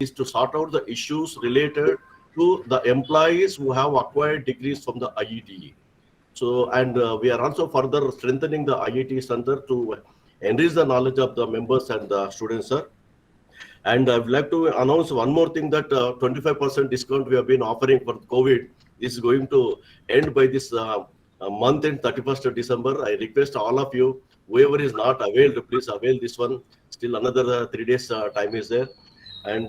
is to sort out the issues related to the employees who have acquired degrees from the IETE. So, and we are also further strengthening the IET center to enrich the knowledge of the members and the students, sir. And I would like to announce one more thing, that 25% discount we have been offering for COVID is going to end by this month in 31st of December. I request all of you, whoever is not availed, please avail this one. Still another 3 days time is there. And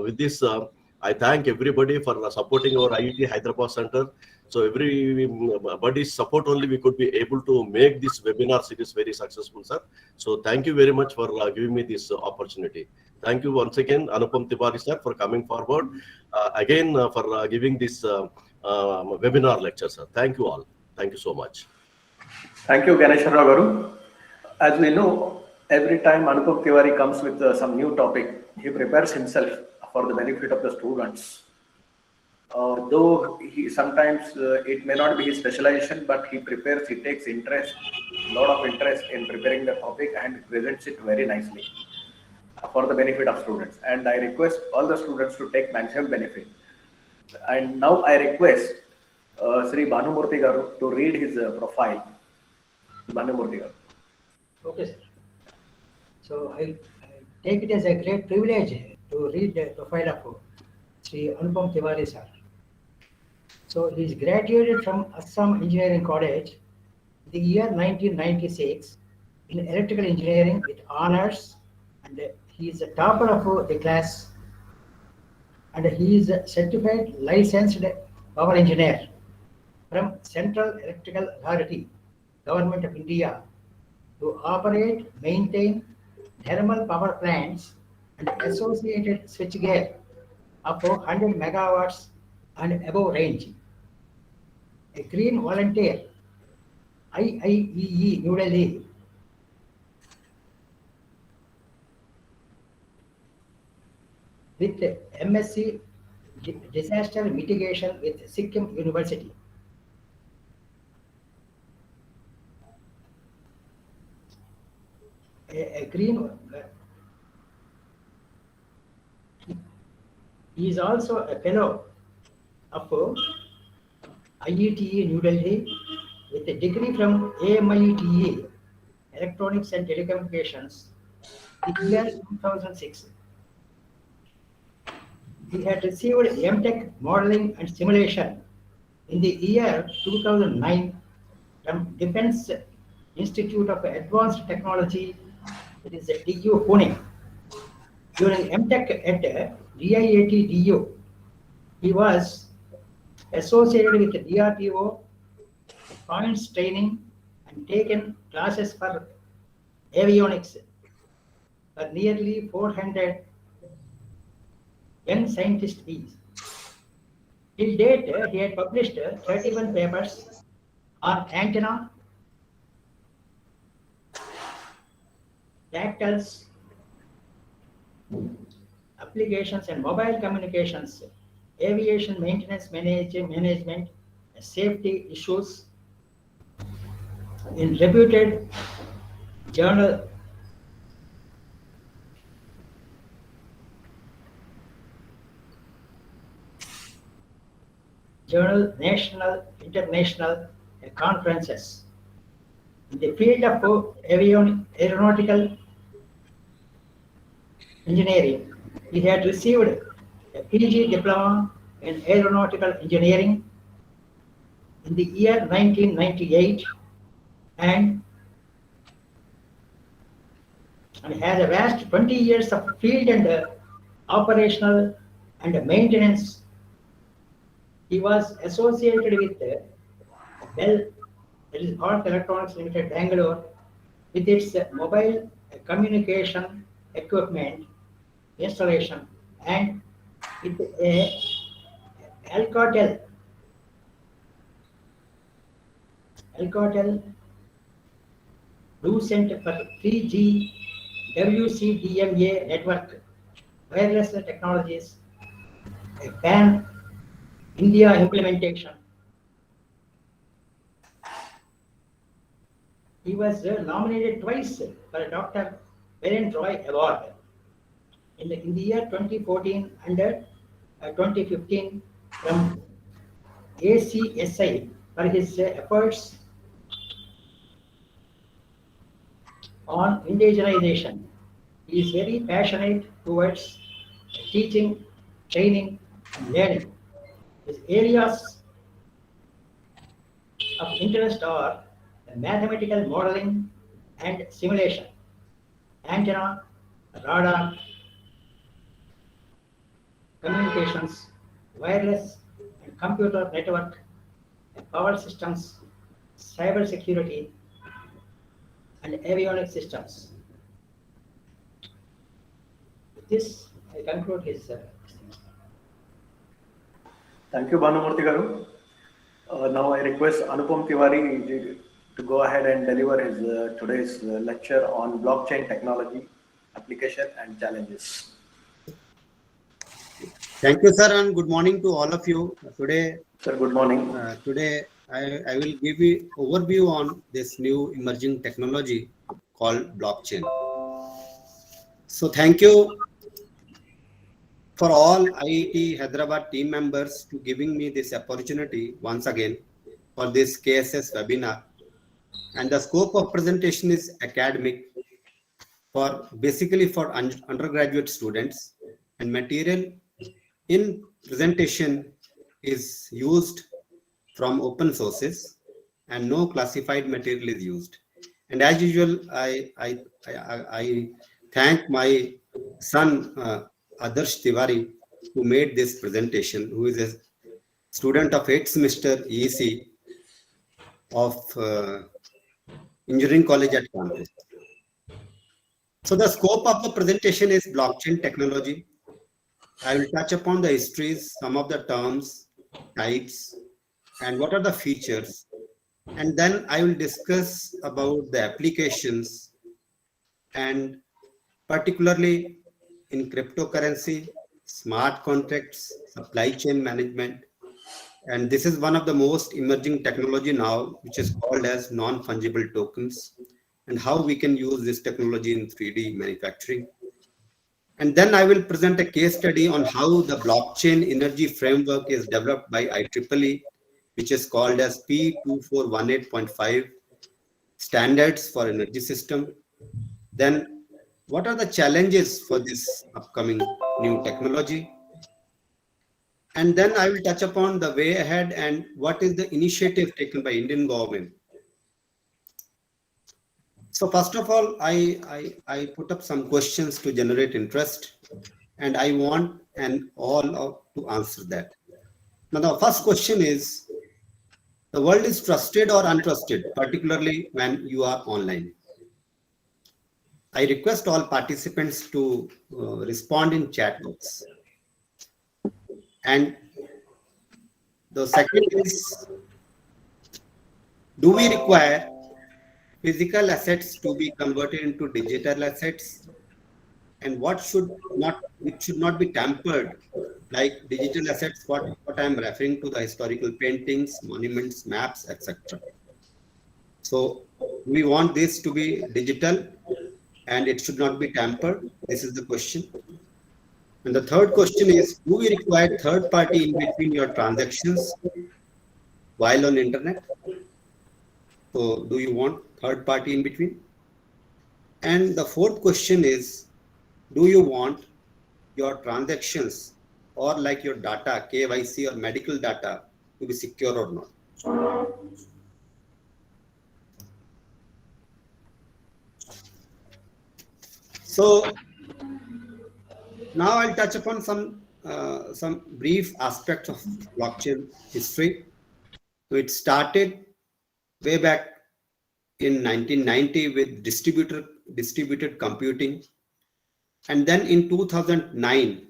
with this, I thank everybody for supporting our IET Hyderabad Center. So everybody's support only we could be able to make this webinar series very successful, sir. So thank you very much for giving me this opportunity. Thank you once again, Anupam Tiwari sir, for coming forward. Again, for giving this webinar lecture, sir. Thank you all. Thank you so much. Thank you, Ganesh Rao Garu. As we know, every time Anupam Tiwari comes with some new topic, he prepares himself for the benefit of the students. Though he sometimes it may not be his specialization, but he prepares, he takes interest, a lot of interest in preparing the topic and presents it very nicely for the benefit of students. And I request all the students to take maximum benefit. And now I request Sri Bhanumurthy Garu to read his profile. Bhanumurthy Garu. Okay, sir. So I take it as a great privilege to read the profile of Sri Anupam Tiwari sir. So he is graduated from Assam Engineering College in the year 1996 in electrical engineering with honors, and he is a topper of the class, and he is a certified licensed power engineer from Central Electrical Authority, Government of India, to operate, maintain thermal power plants and associated switchgear of 100 megawatts and above range. A green volunteer, IIEE New Delhi, with MSc Disaster Mitigation with Sikkim University. A green. He is also a fellow of IETE New Delhi with a degree from AMITE Electronics and Telecommunications in the year 2006. He had received MTech Modeling and Simulation in the year 2009 from Defense Institute of Advanced Technology, that is DU Pune. During MTech at DIAT DU, he was associated with the DRDO, points training, and taken classes for avionics for nearly 400 young scientists. Till date, he had published 31 papers on antenna, tactiles, applications and mobile communications, aviation maintenance management, safety issues in reputed journal national, international conferences. In the field of aeronautical engineering, he had received a PG diploma in aeronautical engineering in the year 1998 and has a vast 20 years of field and operational and maintenance. He was associated with Bell, that is Bharat Electronics Limited, Bangalore, with its mobile communication equipment installation, and with a Alcatel Lucent for 3G WCDMA network, wireless technologies, a PAN India implementation. He was nominated twice for a Dr. Beren Roy Award. in the year 2014 under 2015 from ACSI for his efforts on indigenization. He is very passionate towards teaching, training, and learning. His areas of interest are mathematical modeling and simulation, antenna, radar, communications, wireless and computer network, power systems, cyber security, and avionics systems. With this, I conclude his things. Thank you, Bhanumurthy Garu. Now I request Anupam Tiwari to go ahead and deliver his today's lecture on blockchain technology, application and challenges. Thank you, sir, and good morning to all of you. Today, Sir, good morning. I will give you overview on this new emerging technology called blockchain. So thank you for all IIT Hyderabad team members to giving me this opportunity once again for this KSS webinar. And the scope of presentation is academic for basically for undergraduate students, and material in presentation is used from open sources and no classified material is used. And as usual, I thank my son Adarsh Tiwari who made this presentation, who is a student of 8th semester EEC of Engineering College at Kanpur. So the scope of the presentation is blockchain technology. I will touch upon the histories, some of the terms, types, and what are the features. And then I will discuss about the applications, and particularly in cryptocurrency, smart contracts, supply chain management. And this is one of the most emerging technology now, which is called as non-fungible tokens, and how we can use this technology in 3D manufacturing. And then I will present a case study on how the blockchain energy framework is developed by IEEE, which is called as P2418.5 standards for energy system. Then what are the challenges for this upcoming new technology? And then I will touch upon the way ahead and what is the initiative taken by Indian government. So first of all, I put up some questions to generate interest, and I want all to answer that. Now the first question is, the world is trusted or untrusted, particularly when you are online? I request all participants to respond in chat box. And the second is, do we require physical assets to be converted into digital assets, and it should not be tampered, like digital assets, what I'm referring to, the historical paintings, monuments, maps, etc. So we want this to be digital and it should not be tampered. This is the question. And the third question is, do we require third party in between your transactions while on internet? So do you want third party in between? And the fourth question is, do you want your transactions or like your data, KYC or medical data, to be secure or not? So now I'll touch upon some brief aspects of blockchain history. So it started way back in 1990 with distributed computing, and then in 2009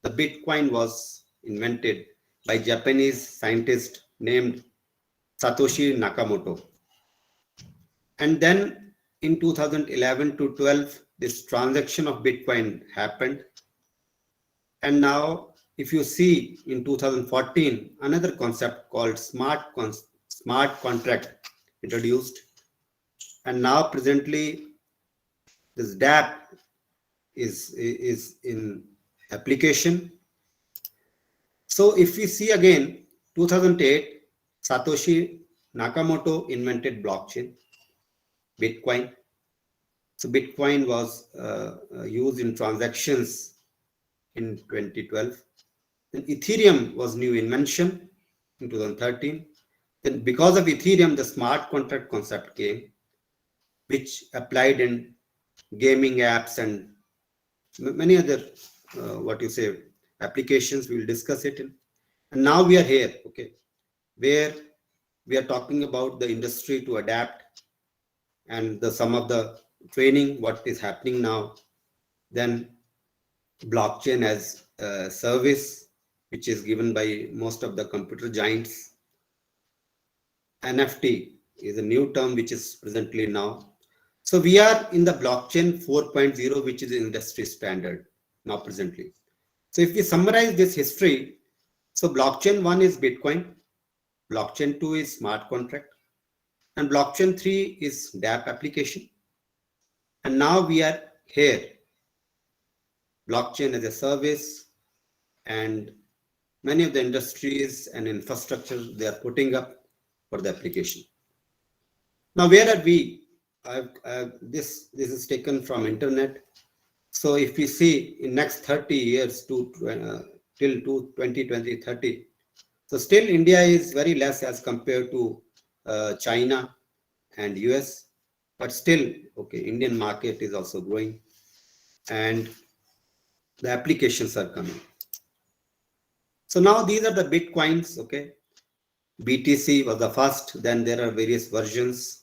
the Bitcoin was invented by Japanese scientist named Satoshi Nakamoto. And then in 2011 to 12 this transaction of Bitcoin happened, and now if you see in 2014 another concept called smart contract introduced. And now presently this DApp is in application. So if we see again, 2008, Satoshi Nakamoto invented blockchain, Bitcoin. So Bitcoin was used in transactions in 2012. Then Ethereum was new invention in 2013. Then because of Ethereum, the smart contract concept came, which applied in gaming apps and many other applications. We will discuss it in. And now we are here, okay, where we are talking about the industry to adapt and some of the training what is happening now. Then blockchain as a service, which is given by most of the computer giants. NFT is a new term which is presently now. So we are in the blockchain 4.0, which is industry standard now presently. So if we summarize this history, so blockchain 1 is Bitcoin, blockchain 2 is smart contract, and blockchain 3 is dApp application. And now we are here, blockchain as a service, and many of the industries and infrastructure they are putting up for the application. Now, where are we? This is taken from internet. So if we see in next 30 years till 2030, so still India is very less as compared to China and US, but still, okay, Indian market is also growing and the applications are coming. So now these are the Bitcoins, okay. BTC was the first, then there are various versions.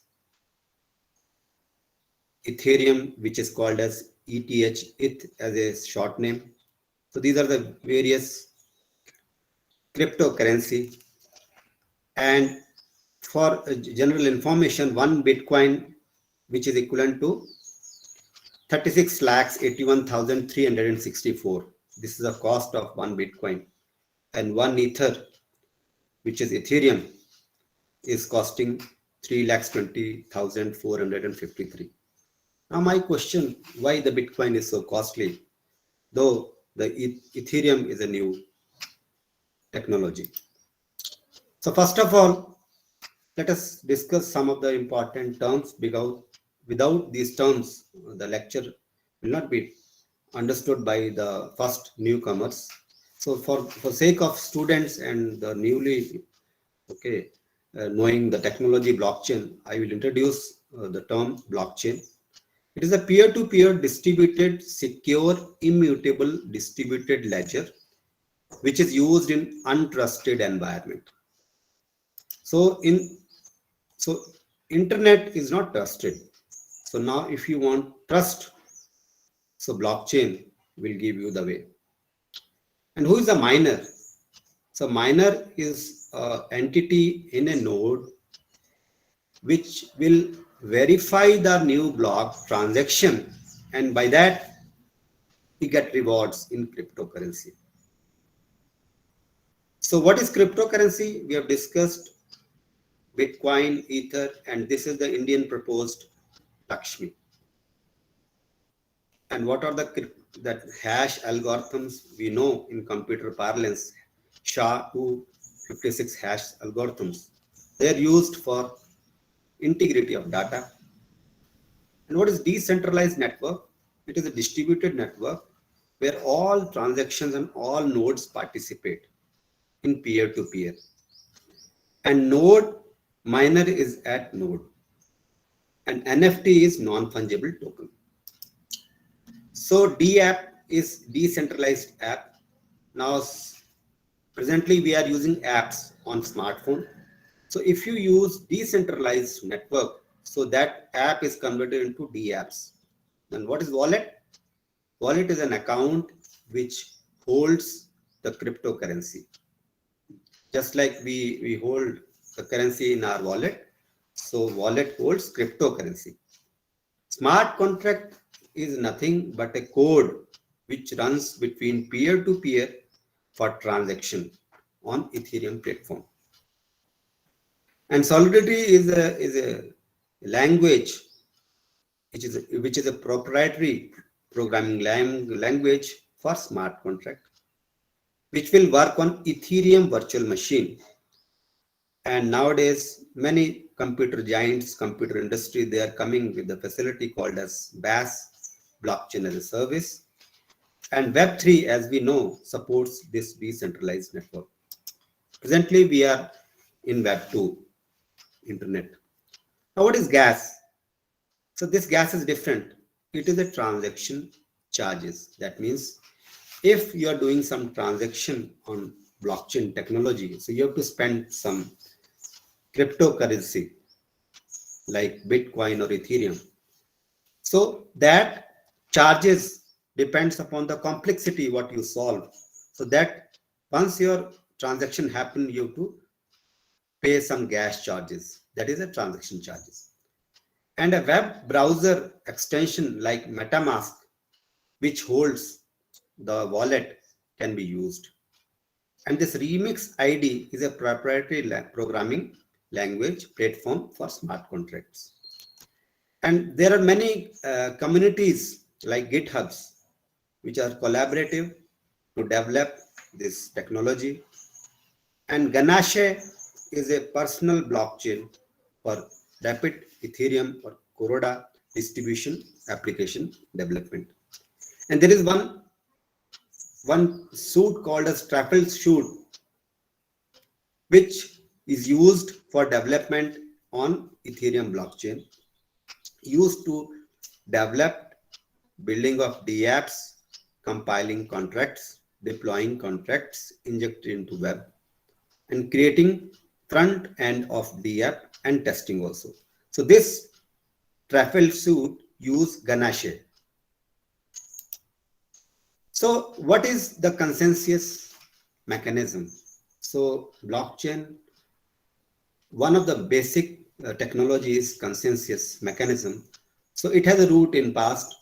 Ethereum, which is called as ETH as a short name. So these are the various cryptocurrency. And for general information, one Bitcoin, which is equivalent to 36,81,364. This is the cost of one Bitcoin. And one Ether, which is Ethereum, is costing 3,20,453. Now my question, why the Bitcoin is so costly, though the Ethereum is a new technology. So first of all, let us discuss some of the important terms, because without these terms, the lecture will not be understood by the first newcomers. So for sake of students and the newly knowing the technology blockchain, I will introduce the term blockchain. It is a peer-to-peer distributed, secure, immutable distributed ledger, which is used in untrusted environment. So internet is not trusted. So now if you want trust, so blockchain will give you the way. And who is a miner? So miner is an entity in a node which will verify the new block transaction, and by that you get rewards in cryptocurrency. So what is cryptocurrency? We have discussed Bitcoin, Ether, and this is the Indian proposed Lakshmi. And what are the hash algorithms? We know in computer parlance, SHA-256 hash algorithms. They are used for integrity of data. And what is decentralized network? It is a distributed network where all transactions and all nodes participate in peer-to-peer. And node miner is at node. And NFT is non-fungible token. So dApp is decentralized app. Now, presently we are using apps on smartphone. So if you use decentralized network, so that app is converted into dApps. Then what is wallet? Wallet is an account which holds the cryptocurrency. Just like we hold the currency in our wallet, so wallet holds cryptocurrency. Smart contract is nothing but a code which runs between peer-to-peer for transaction on Ethereum platform. And Solidity is a language which is a proprietary programming language for smart contract, which will work on Ethereum virtual machine. And nowadays, many computer giants, computer industry, they are coming with the facility called as BaaS, blockchain as a service. And Web3, as we know, supports this decentralized network. Presently, we are in Web2, internet. Now, what is gas? So this gas is different. It is a transaction charges. That means if you are doing some transaction on blockchain technology, so you have to spend some cryptocurrency like Bitcoin or Ethereum. So that charges depends upon the complexity what you solve. So that once your transaction happen, you have to pay some gas charges. That is a transaction charges. And a web browser extension like MetaMask, which holds the wallet, can be used. And this Remix ID is a proprietary programming language platform for smart contracts. And there are many communities like GitHubs, which are collaborative to develop this technology. And Ganache is a personal blockchain for rapid Ethereum or Corona distribution application development. And there is one suite called as Truffle suite, which is used for development on Ethereum blockchain, used to develop building of dApps, compiling contracts, deploying contracts injected into web, and creating front end of dApp and testing also. So this Truffle suite use Ganache. So what is the consensus mechanism? So blockchain, one of the basic technology is consensus mechanism. So it has a root in past.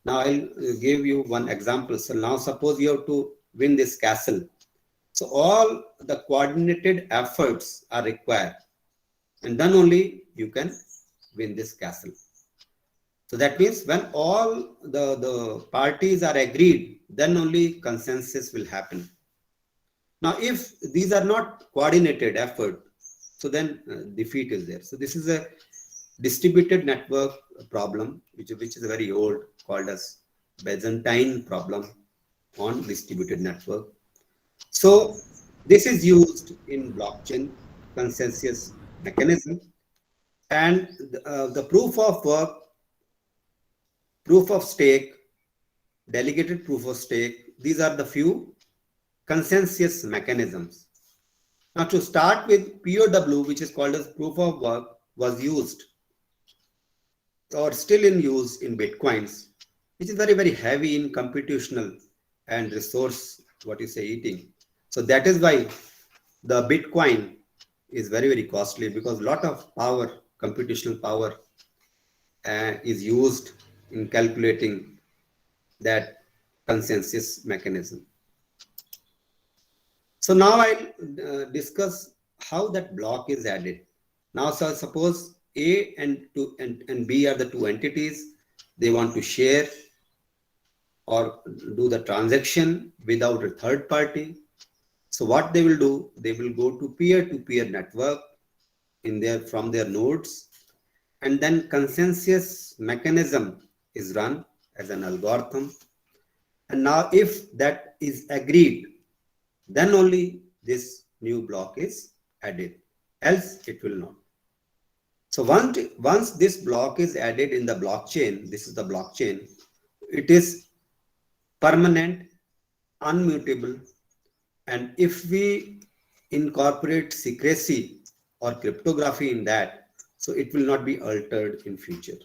Now I'll give you one example. So now suppose you have to win this castle. So all the coordinated efforts are required, and then only you can win this castle. So that means when all the parties are agreed, then only consensus will happen. Now, if these are not coordinated effort, so then defeat is there. So this is a distributed network problem, which is very old, called as Byzantine problem on distributed network. So this is used in blockchain consensus mechanism, and the proof of work, proof of stake, delegated proof of stake, these are the few consensus mechanisms. Now to start with, POW, which is called as proof of work, was used or still in use in Bitcoins, which is very, very heavy in computational and resource, what you say, eating. So that is why the Bitcoin is very, very costly, because a lot of power, computational power is used in calculating that consensus mechanism. So now I'll discuss how that block is added. Now, so suppose A and B are the two entities. They want to share or do the transaction without a third party. So what they will do, they will go to peer-to-peer network from their nodes, and then consensus mechanism is run as an algorithm. And now if that is agreed, then only this new block is added, else it will not. So once this block is added in the blockchain, this is the blockchain, it is permanent, unmutable, and if we incorporate secrecy or cryptography in that, so it will not be altered in future.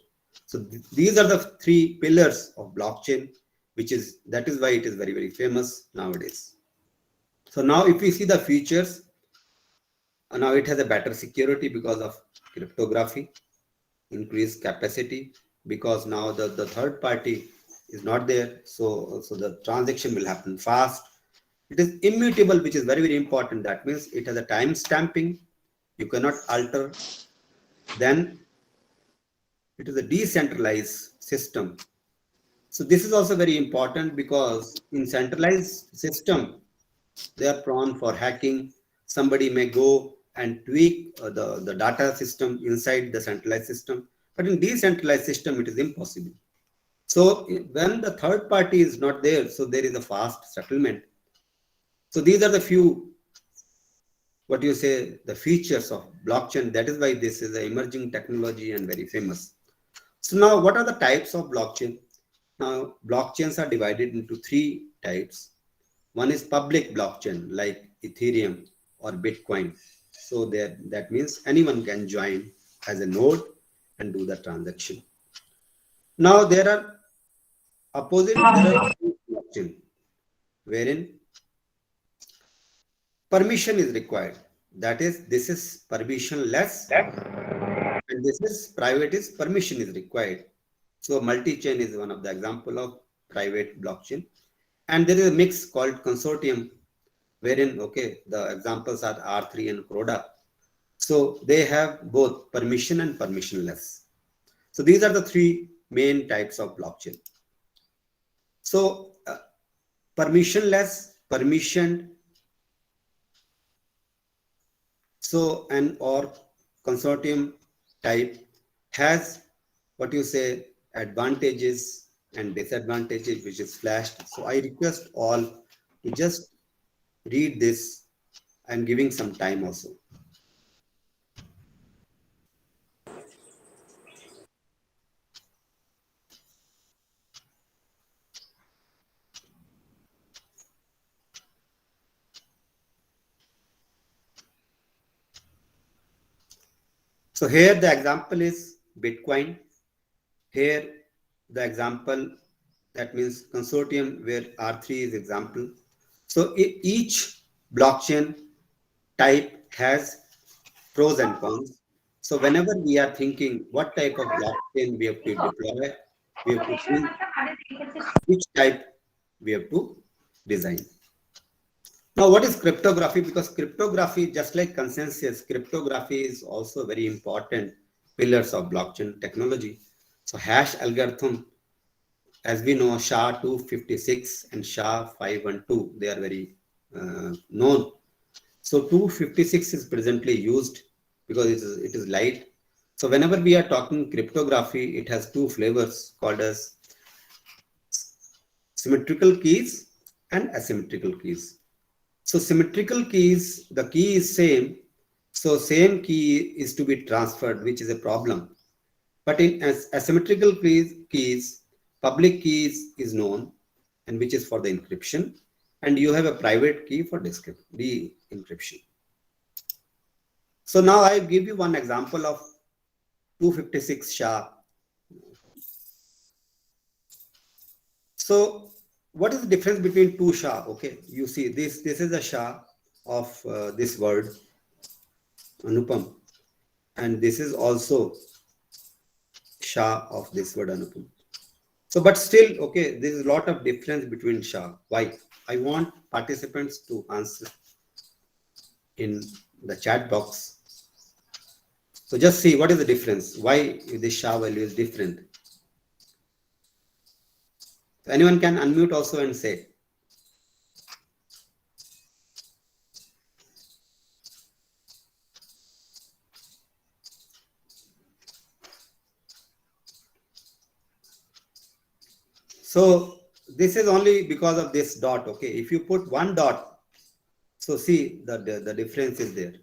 So these are the three pillars of blockchain, that is why it is very, very famous nowadays. So now if we see the features, now it has a better security because of cryptography, increased capacity, because now the third party is not there. So the transaction will happen fast. It is immutable, which is very, very important. That means it has a time stamping. You cannot alter. Then it is a decentralized system. So this is also very important because in centralized system, they are prone for hacking. Somebody may go and tweak the data system inside the centralized system. But in decentralized system, it is impossible. So when the third party is not there, so there is a fast settlement. So these are the few, what you say, the features of blockchain. That is why this is an emerging technology and very famous. So now what are the types of blockchain? Now blockchains are divided into three types. One is public blockchain like Ethereum or Bitcoin. So that means anyone can join as a node and do the transaction. Now there are blockchain wherein permission is required. That is, this is permissionless and this is private is permission is required. So multi-chain is one of the example of private blockchain. And there is a mix called consortium wherein, okay, the examples are R3 and Croda. So they have both permission and permissionless. So these are the three main types of blockchain. So permissionless, permissioned, so and or consortium type has what you say advantages and disadvantages, which is flashed. So I request all to just read this. I'm giving some time also. So here the example is Bitcoin. Here the example, that means consortium where R3 is example. So each blockchain type has pros and cons. So whenever we are thinking what type of blockchain we have to deploy, we have to think which type we have to design. Now, what is cryptography? Because cryptography, just like consensus, cryptography is also very important pillars of blockchain technology. So hash algorithm, as we know, SHA-256 and SHA-512, they are very known. So 256 is presently used because it is light. So whenever we are talking cryptography, it has two flavors called as symmetrical keys and asymmetrical keys. So symmetrical keys, the key is same. So same key is to be transferred, which is a problem. But in asymmetrical keys, public keys is known, and which is for the encryption, and you have a private key for de-encryption. So now I give you one example of 256 SHA. So what is the difference between two SHA? Okay, you see this is a SHA of this word Anupam, and this is also SHA of this word Anupam. So but still, okay, there is a lot of difference between SHA. Why? I want participants to answer in the chat box. So just see what is the difference, why this SHA value is different. Anyone can unmute also and say. So this is only because of this dot. Okay, if you put one dot, so see the difference is there.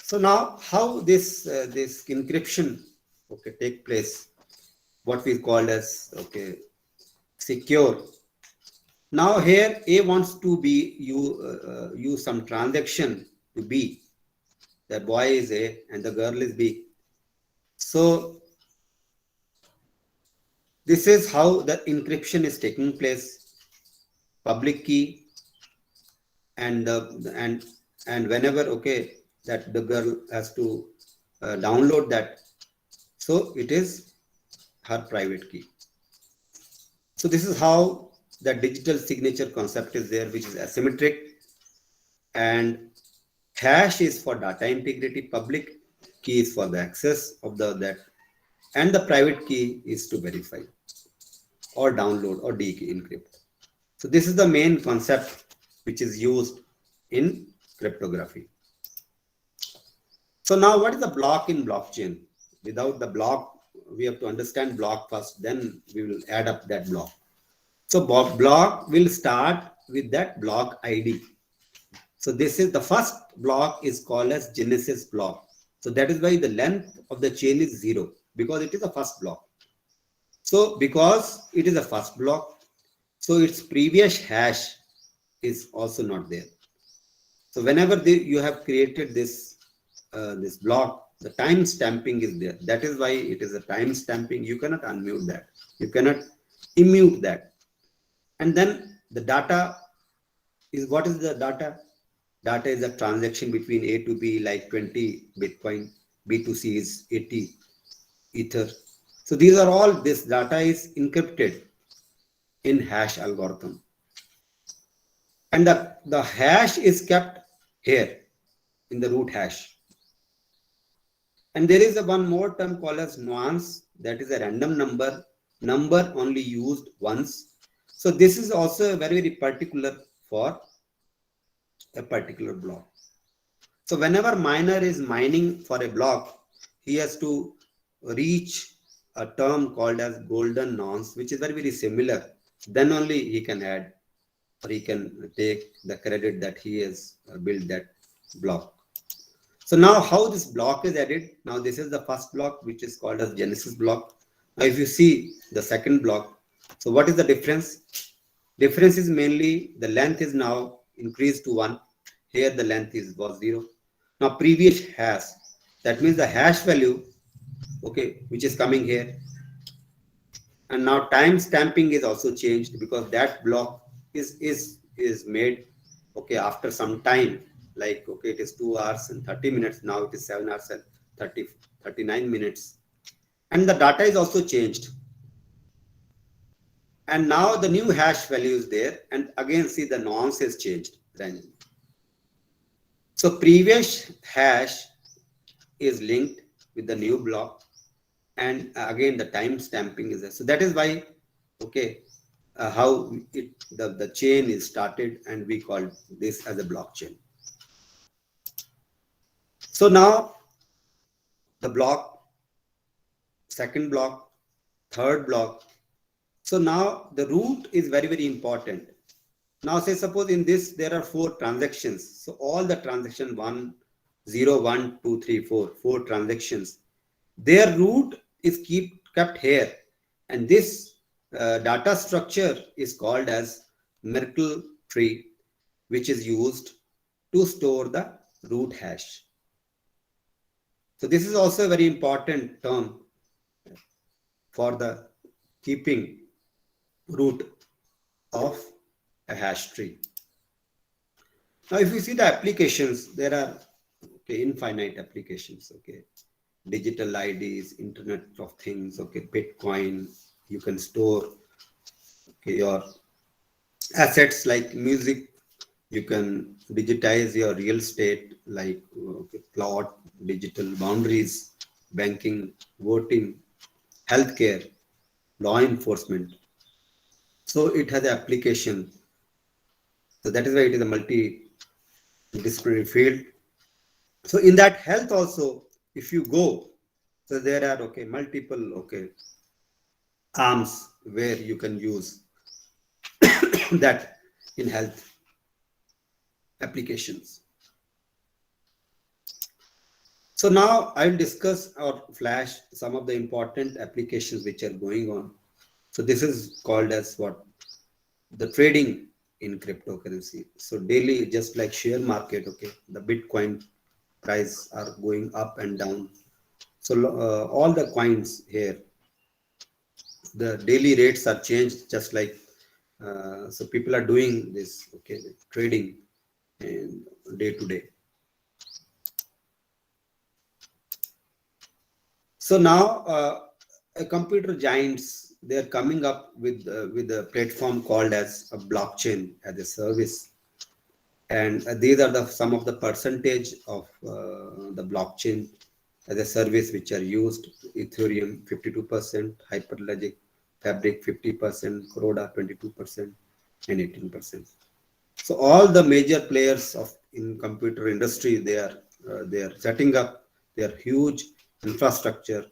So now how this encryption take place, what we call as secure. Now here A wants to be use some transaction to B. The boy is A and the girl is B. So this is how the encryption is taking place. Public key and whenever that the girl has to download that, so it is her private key. So this is how the digital signature concept is there, which is asymmetric, and hash is for data integrity, public key is for the access of that, and the private key is to verify. or download or decrypt. So this is the main concept which is used in cryptography. So now what is the block in blockchain? Without the block, we have to understand block first, then we will add up that block. So block will start with that block ID. So this is the first block is called as Genesis block. So that is why the length of the chain is 0, because it is the first block. So because it is a first block, so its previous hash is also not there. So whenever you have created this this block, the time stamping is there. That is why it is a time stamping. You cannot unmute that. You cannot immute that. And then the data is, what is the data? Data is a transaction between A to B, like 20 Bitcoin. B to C is 80 Ether. So these are all, this data is encrypted in hash algorithm. And the hash is kept here in the root hash. And there is a one more term called as nuance, that is a random number only used once. So this is also very, very particular for a particular block. So whenever miner is mining for a block, he has to reach a term called as golden nonce, which is very, very similar. Then only he can add, or he can take the credit that he has built that block. So now how this block is added? Now this is the first block, which is called as Genesis block. Now if you see the second block, so what is the difference? Difference is mainly the length is now increased to 1. Here the length was 0. Now previous hash, that means the hash value, okay, which is coming here. And now time stamping is also changed, because that block is made, okay, after some time, like, okay, it is 2 hours and 30 minutes. Now it is 7 hours and 39 minutes. And the data is also changed. And now the new hash value is there. And again, see, the nonce is changed. So previous hash is linked with the new block. And again, the time stamping is there. So that is why, okay, how the chain is started, and we call this as a blockchain. So now the block, second block, third block. So now the root is very, very important. Now say suppose in this there are 4 transactions. So all the transaction 1, 0, 1, 2, 3, 4, 4 transactions. Their root is kept here. And this data structure is called as Merkle tree, which is used to store the root hash. So this is also a very important term for the keeping root of a hash tree. Now, if you see the applications, there are, okay, infinite applications, okay, digital IDs, Internet of Things, okay, Bitcoin. You can store, okay, your assets like music. You can digitize your real estate like, okay, plot, digital boundaries, banking, voting, healthcare, law enforcement. So it has an application. So that is why it is a multidisciplinary field. So in that health also, if you go, so there are, okay, multiple, okay, arms where you can use that in health applications. So now I will discuss or flash some of the important applications which are going on. So this is called as what? The trading in cryptocurrency. So daily, just like share market, okay, the Bitcoin price are going up and down. So all the coins here, the daily rates are changed, just like, so people are doing this, okay, trading and day to day. So now computer giants, they are coming up with a platform called as a blockchain as a service. And these are some of the percentage of the blockchain as a service which are used. Ethereum 52%, Hyperledger Fabric 50%, Kuroda 22%, and 18%. So all the major players in computer industry, they are setting up their huge infrastructure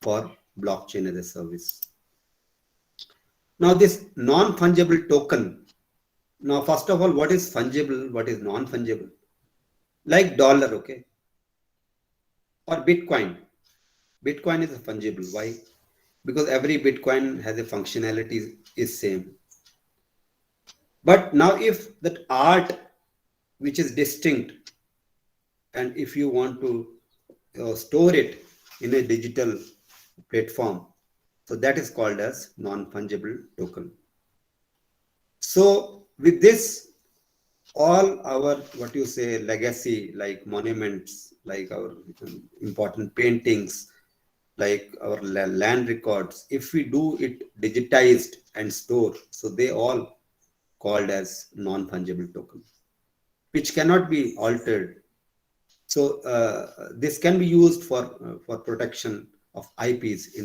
for blockchain as a service. Now this non-fungible token. Now first of all, what is fungible? What is non-fungible? Like dollar, okay, or Bitcoin. Bitcoin is fungible. Why? Because every Bitcoin has a functionality is same. But now if that art which is distinct, and if you want to store it in a digital platform, so that is called as non-fungible token. So with this, all our, what you say, legacy, like monuments, like our important paintings, like our land records, if we do it digitized and stored, so they all called as non-fungible token, which cannot be altered. So this can be used for protection of IPs,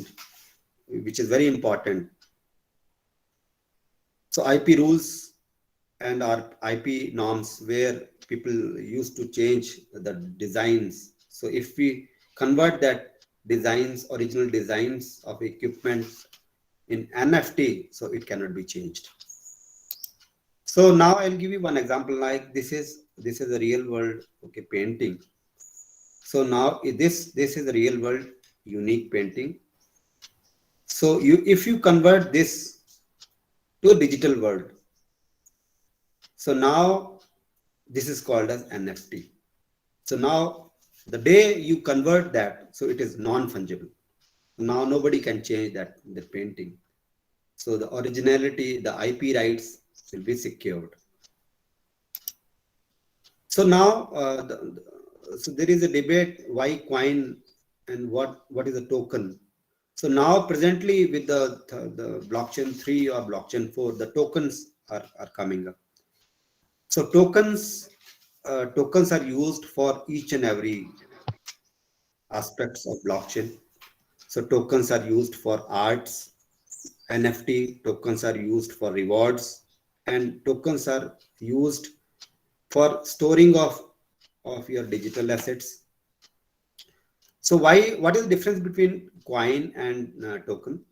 which is very important. So IP rules and our IP norms, where people used to change the designs. So if we convert that original designs of equipment in NFT, so it cannot be changed. So now I'll give you one example. Like this is a real world, okay, painting. So now this is a real world unique painting. So if you convert this to a digital world, so now this is called as NFT. So now the day you convert that, so it is non-fungible. Now nobody can change the painting. So the originality, the IP rights will be secured. So now so there is a debate why coin and what is a token. So now presently with the blockchain 3 or blockchain 4, the tokens are coming up. So tokens are used for each and every aspects of blockchain. So tokens are used for arts, NFT tokens are used for rewards, and tokens are used for storing of your digital assets. So what is the difference between coin and token?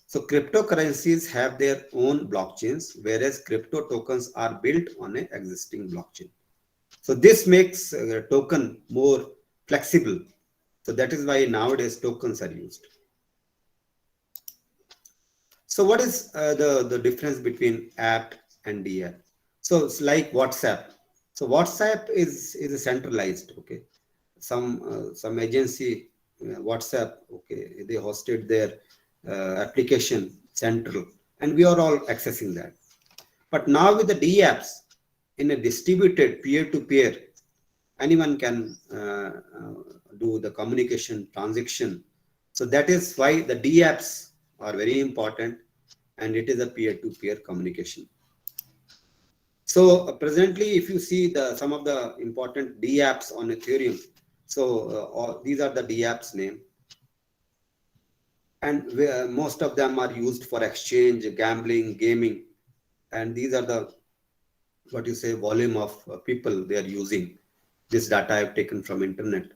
So cryptocurrencies have their own blockchains, whereas crypto tokens are built on an existing blockchain. So this makes token more flexible. So that is why nowadays tokens are used. So what is the difference between app and DApp? So it's like WhatsApp. So WhatsApp is a centralized, okay. Some agency, WhatsApp, okay, they hosted their application central, and we are all accessing that. But now with the DApps, in a distributed peer-to-peer, anyone can do the communication transaction. So that is why the DApps are very important, and it is a peer-to-peer communication. So presently, if you see some of the important DApps on Ethereum, so these are the DApps name, and most of them are used for exchange, gambling, gaming, and these are the, what you say, volume of people they are using this data I've taken from internet.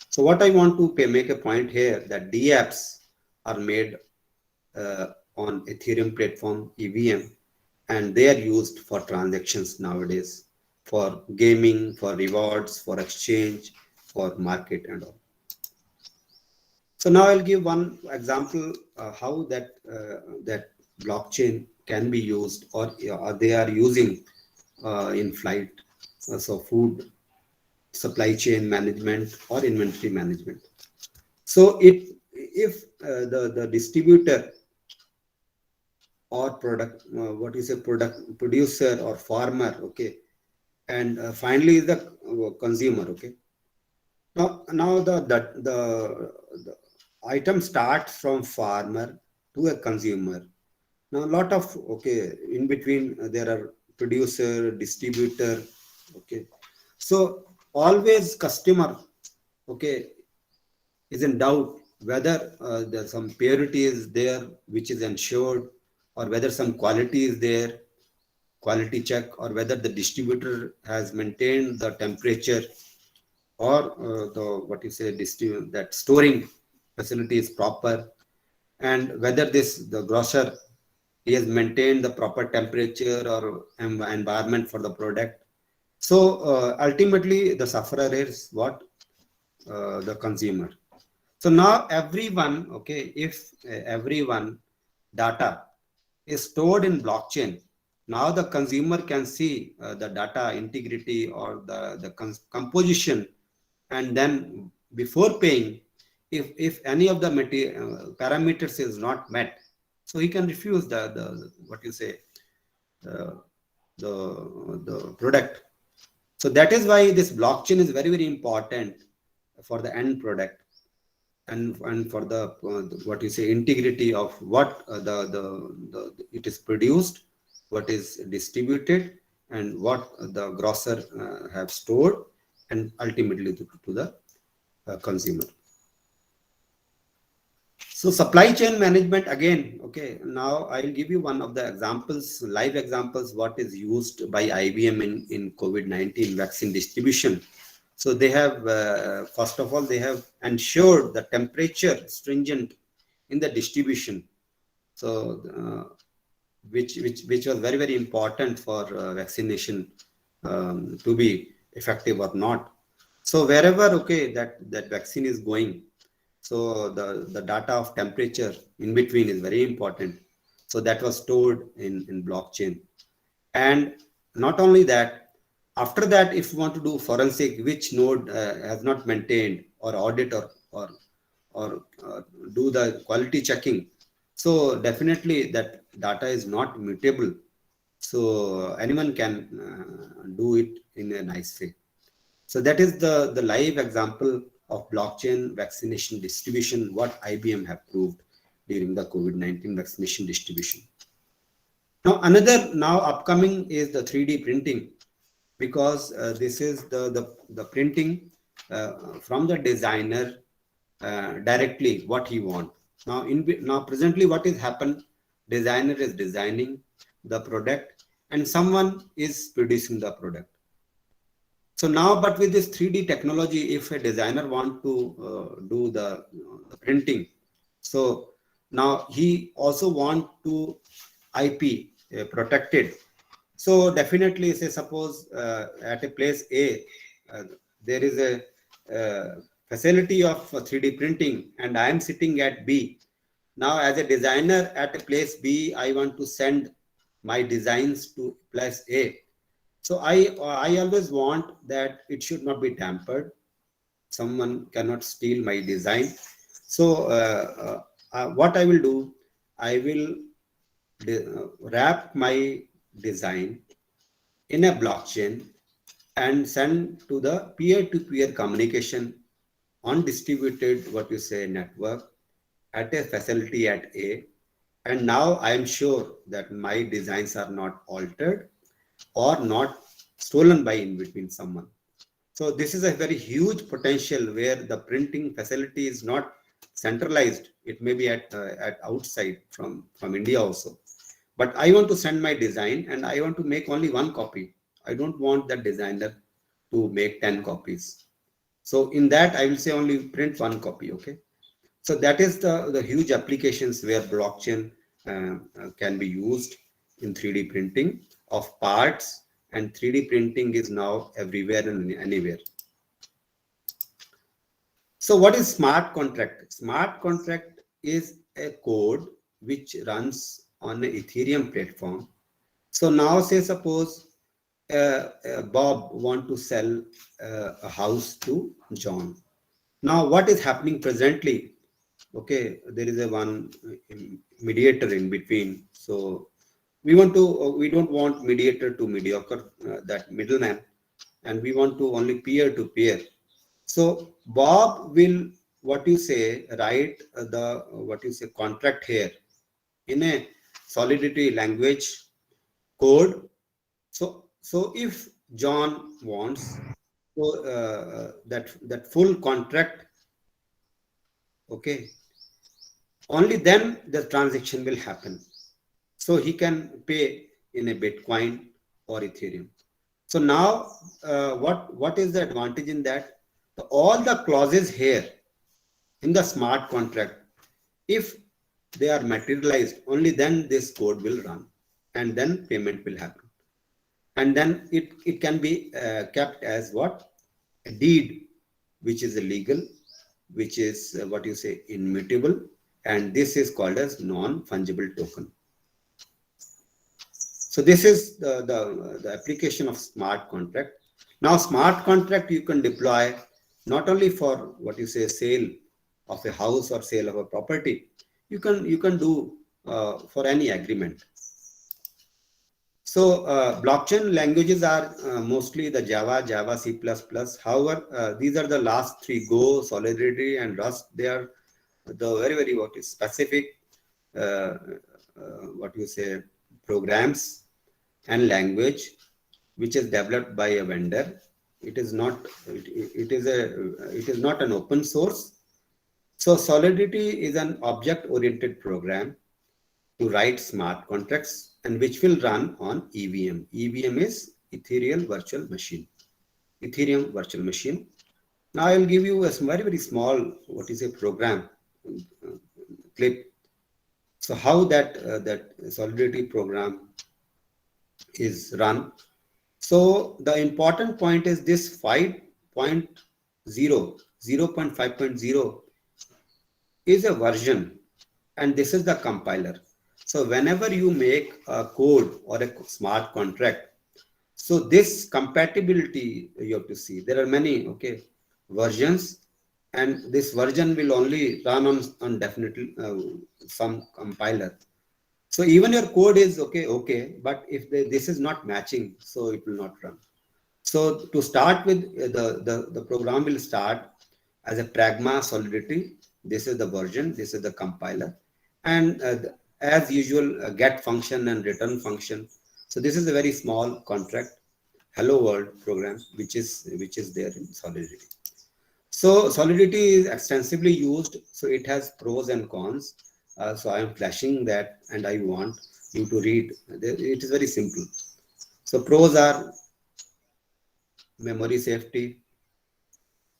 So what I want to make a point here, that DApps are made on Ethereum platform, EVM, and they are used for transactions nowadays, for gaming, for rewards, for exchange, for market and all. So now I'll give one example how that blockchain can be used, or they are using in flight. So food supply chain management or inventory management. So if the distributor or product, producer or farmer, okay, and finally the consumer, okay. Now the item starts from farmer to a consumer. Now a lot of, okay, in between there are producer, distributor, okay. So always customer, okay, is in doubt whether there's some purity is there which is ensured, or whether some quality is there, quality check, or whether the distributor has maintained the temperature, or that storing facility is proper, and whether the grocer, he has maintained the proper temperature or environment for the product. So ultimately the sufferer is what? The consumer. So now everyone, okay, if everyone data is stored in blockchain, now the consumer can see the data integrity or the composition, and then before paying, if any of the parameters is not met, so he can refuse the uh, the product. So that is why this blockchain is very, very important for the end product, and for the integrity of what it is produced, what is distributed, and what the grocer have stored, and ultimately to the consumer. So supply chain management again, okay, now I will give you one of the examples, live examples, what is used by IBM in COVID-19 vaccine distribution. So they have, first of all, they have ensured the temperature stringent in the distribution. So which was very, very important for vaccination to be effective or not. So wherever, okay, that vaccine is going, so the data of temperature in between is very important. So that was stored in blockchain. And not only that, after that, if you want to do forensic, which node has not maintained, or audit, or do the quality checking, so definitely that data is not mutable. So anyone can do it in a nice way. So that is the live example of blockchain vaccination distribution, what IBM have proved during the COVID-19 vaccination distribution. Now another now upcoming is the 3D printing, because this is the printing from the designer directly what he want. Now presently what is happened, designer is designing the product and someone is producing the product. So now, but with this 3D technology, if a designer want to do the printing, so now he also want to IP protected. So definitely, say suppose at a place A, there is a facility of 3D printing, and I am sitting at B. Now, as a designer at a place B, I want to send my designs to place A. So I always want that it should not be tampered. Someone cannot steal my design. So what I will do, I will wrap my design in a blockchain and send to the peer-to-peer communication on distributed network at a facility at A. And now I am sure that my designs are not altered or not stolen by in between someone. So this is a very huge potential where the printing facility is not centralized. It may be at outside from India also. But I want to send my design and I want to make only one copy. I don't want the designer to make 10 copies. So in that I will say only print one copy. Okay. So that is the huge applications where blockchain can be used in 3D printing of parts, and 3D printing is now everywhere and anywhere. So what is smart contract? Smart contract is a code which runs on an Ethereum platform. So now say suppose Bob want to sell a house to John. Now what is happening presently? Okay, there is a one mediator in between. So we don't want mediator to mediocre, that middleman, and we want to only peer to peer. So Bob will write the contract here in a Solidity language code. So if John wants that full contract, okay, only then the transaction will happen. So he can pay in a Bitcoin or Ethereum. So now, what is the advantage in that? All the clauses here in the smart contract, if they are materialized, only then this code will run, and then payment will happen. And then it can be kept as what? A deed, which is illegal, which is what you say, immutable, and this is called as non-fungible token. So this is the application of smart contract. Now smart contract you can deploy not only for what you say sale of a house or sale of a property, you can do for any agreement. So blockchain languages are mostly the Java, C++. However, these are the last three: Go, Solidity, and Rust. They are the very what is specific what you say programs and language which is developed by a vendor. It is not it is not an open source. So Solidity is an object-oriented program to write smart contracts and which will run on EVM. EVM is Ethereum Virtual Machine. Ethereum Virtual Machine. Now I will give you a very small what is a program clip. So how that Solidity program is run. So the important point is this 5.0, 0.5.0 is a version, and this is the compiler. So whenever you make a code or a smart contract, so this compatibility you have to see. There are many versions, and this version will only run on definitely some compiler. So even your code is okay, but if this is not matching, so it will not run. So to start with, the program will start as a Pragma Solidity. This is the version, this is the compiler, and as usual, get function and return function. So this is a very small contract, hello world program, which is there in Solidity. So Solidity is extensively used. So it has pros and cons. So I am flashing that, and I want you to read. It is very simple. So pros are memory safety.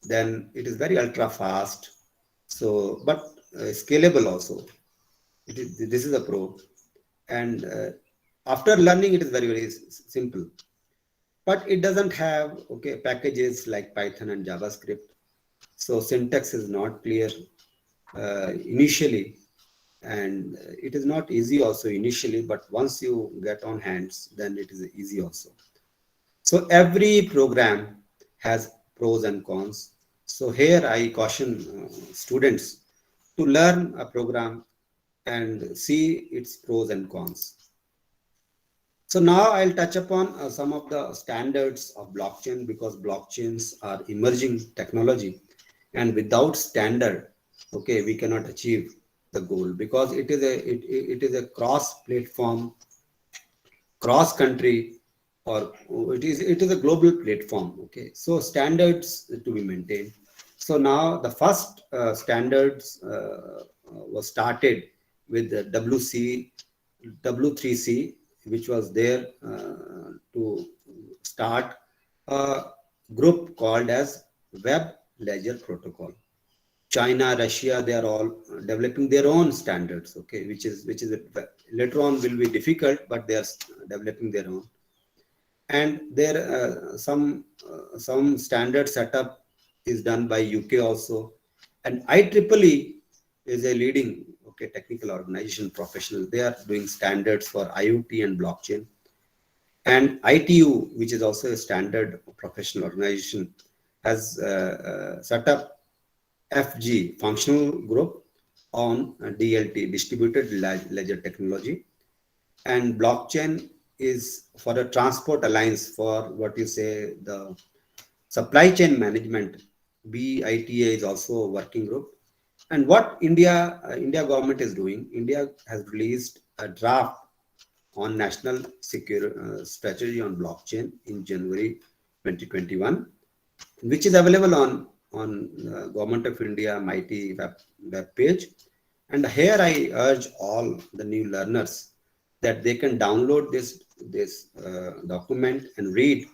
Then it is very ultra fast. So, but scalable also. This is a pro. And after learning, it is very simple. But it doesn't have packages like Python and JavaScript. So syntax is not clear initially. And it is not easy also initially, but once you get on hands, then it is easy also. So every program has pros and cons. So here I caution students to learn a program and see its pros and cons. So now I'll touch upon some of the standards of blockchain, because blockchains are emerging technology, and without standard, we cannot achieve the goal, because it is a cross-platform, cross-country, or it is a global platform. So standards to be maintained. So now the first standards was started with the W3C, which was there to start a group called as Web Ledger Protocol. China, Russia, they are all developing their own standards, which is later on will be difficult, but they are developing their own. And there some standard setup is done by UK also, and IEEE is a leading technical organization, professional. They are doing standards for IoT and blockchain. And ITU, which is also a standard professional organization, has set up FG, functional group on DLT, distributed ledger technology. And blockchain is for a transport alliance for the supply chain management. BITA is also a working group. And what India government is doing, India has released a draft on national strategy on blockchain in January 2021, which is available on Government of India MeitY web page. And here I urge all the new learners that they can download this document and read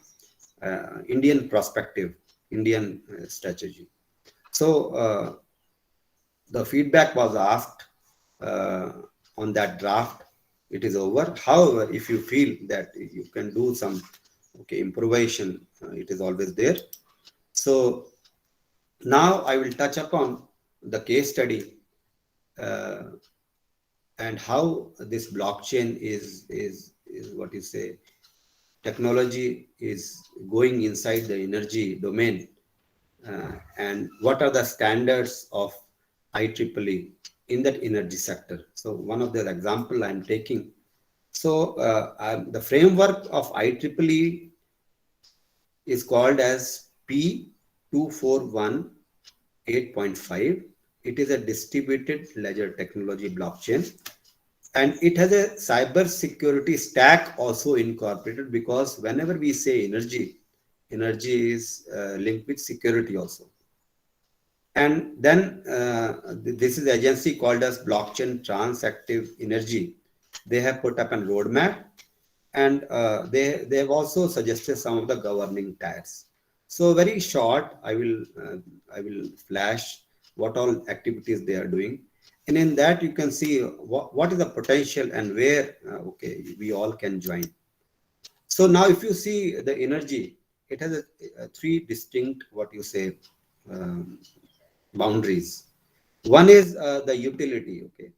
Indian perspective, Indian strategy. So the feedback was asked on that draft. It is over. However, if you feel that you can do some improvisation, it is always there. So now I will touch upon the case study and how this blockchain is what you say, technology is going inside the energy domain, and what are the standards of IEEE in that energy sector. So one of the example I'm taking. So the framework of IEEE is called as P241 8.5. It is a distributed ledger technology blockchain, and it has a cyber security stack also incorporated, because whenever we say energy is linked with security also. And then this is the agency called as Blockchain Transactive Energy. They have put up a roadmap, and they have also suggested some of the governing tags. So very short, I will flash what all activities they are doing, and in that you can see what is the potential and where we all can join. So now if you see the energy, it has a three distinct boundaries. One is the utility. Okay,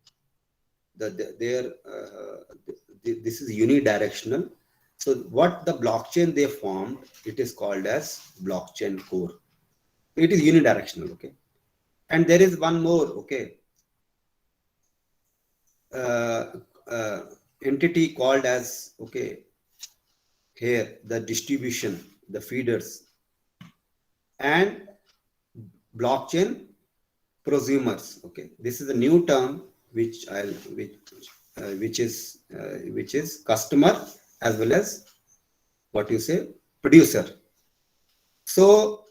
this is unidirectional. So what the blockchain they formed, it is called as blockchain core. It is unidirectional. Okay, and there is one more entity called as here the distribution, the feeders, and blockchain prosumers. Okay, this is a new term which is customer as well as producer. So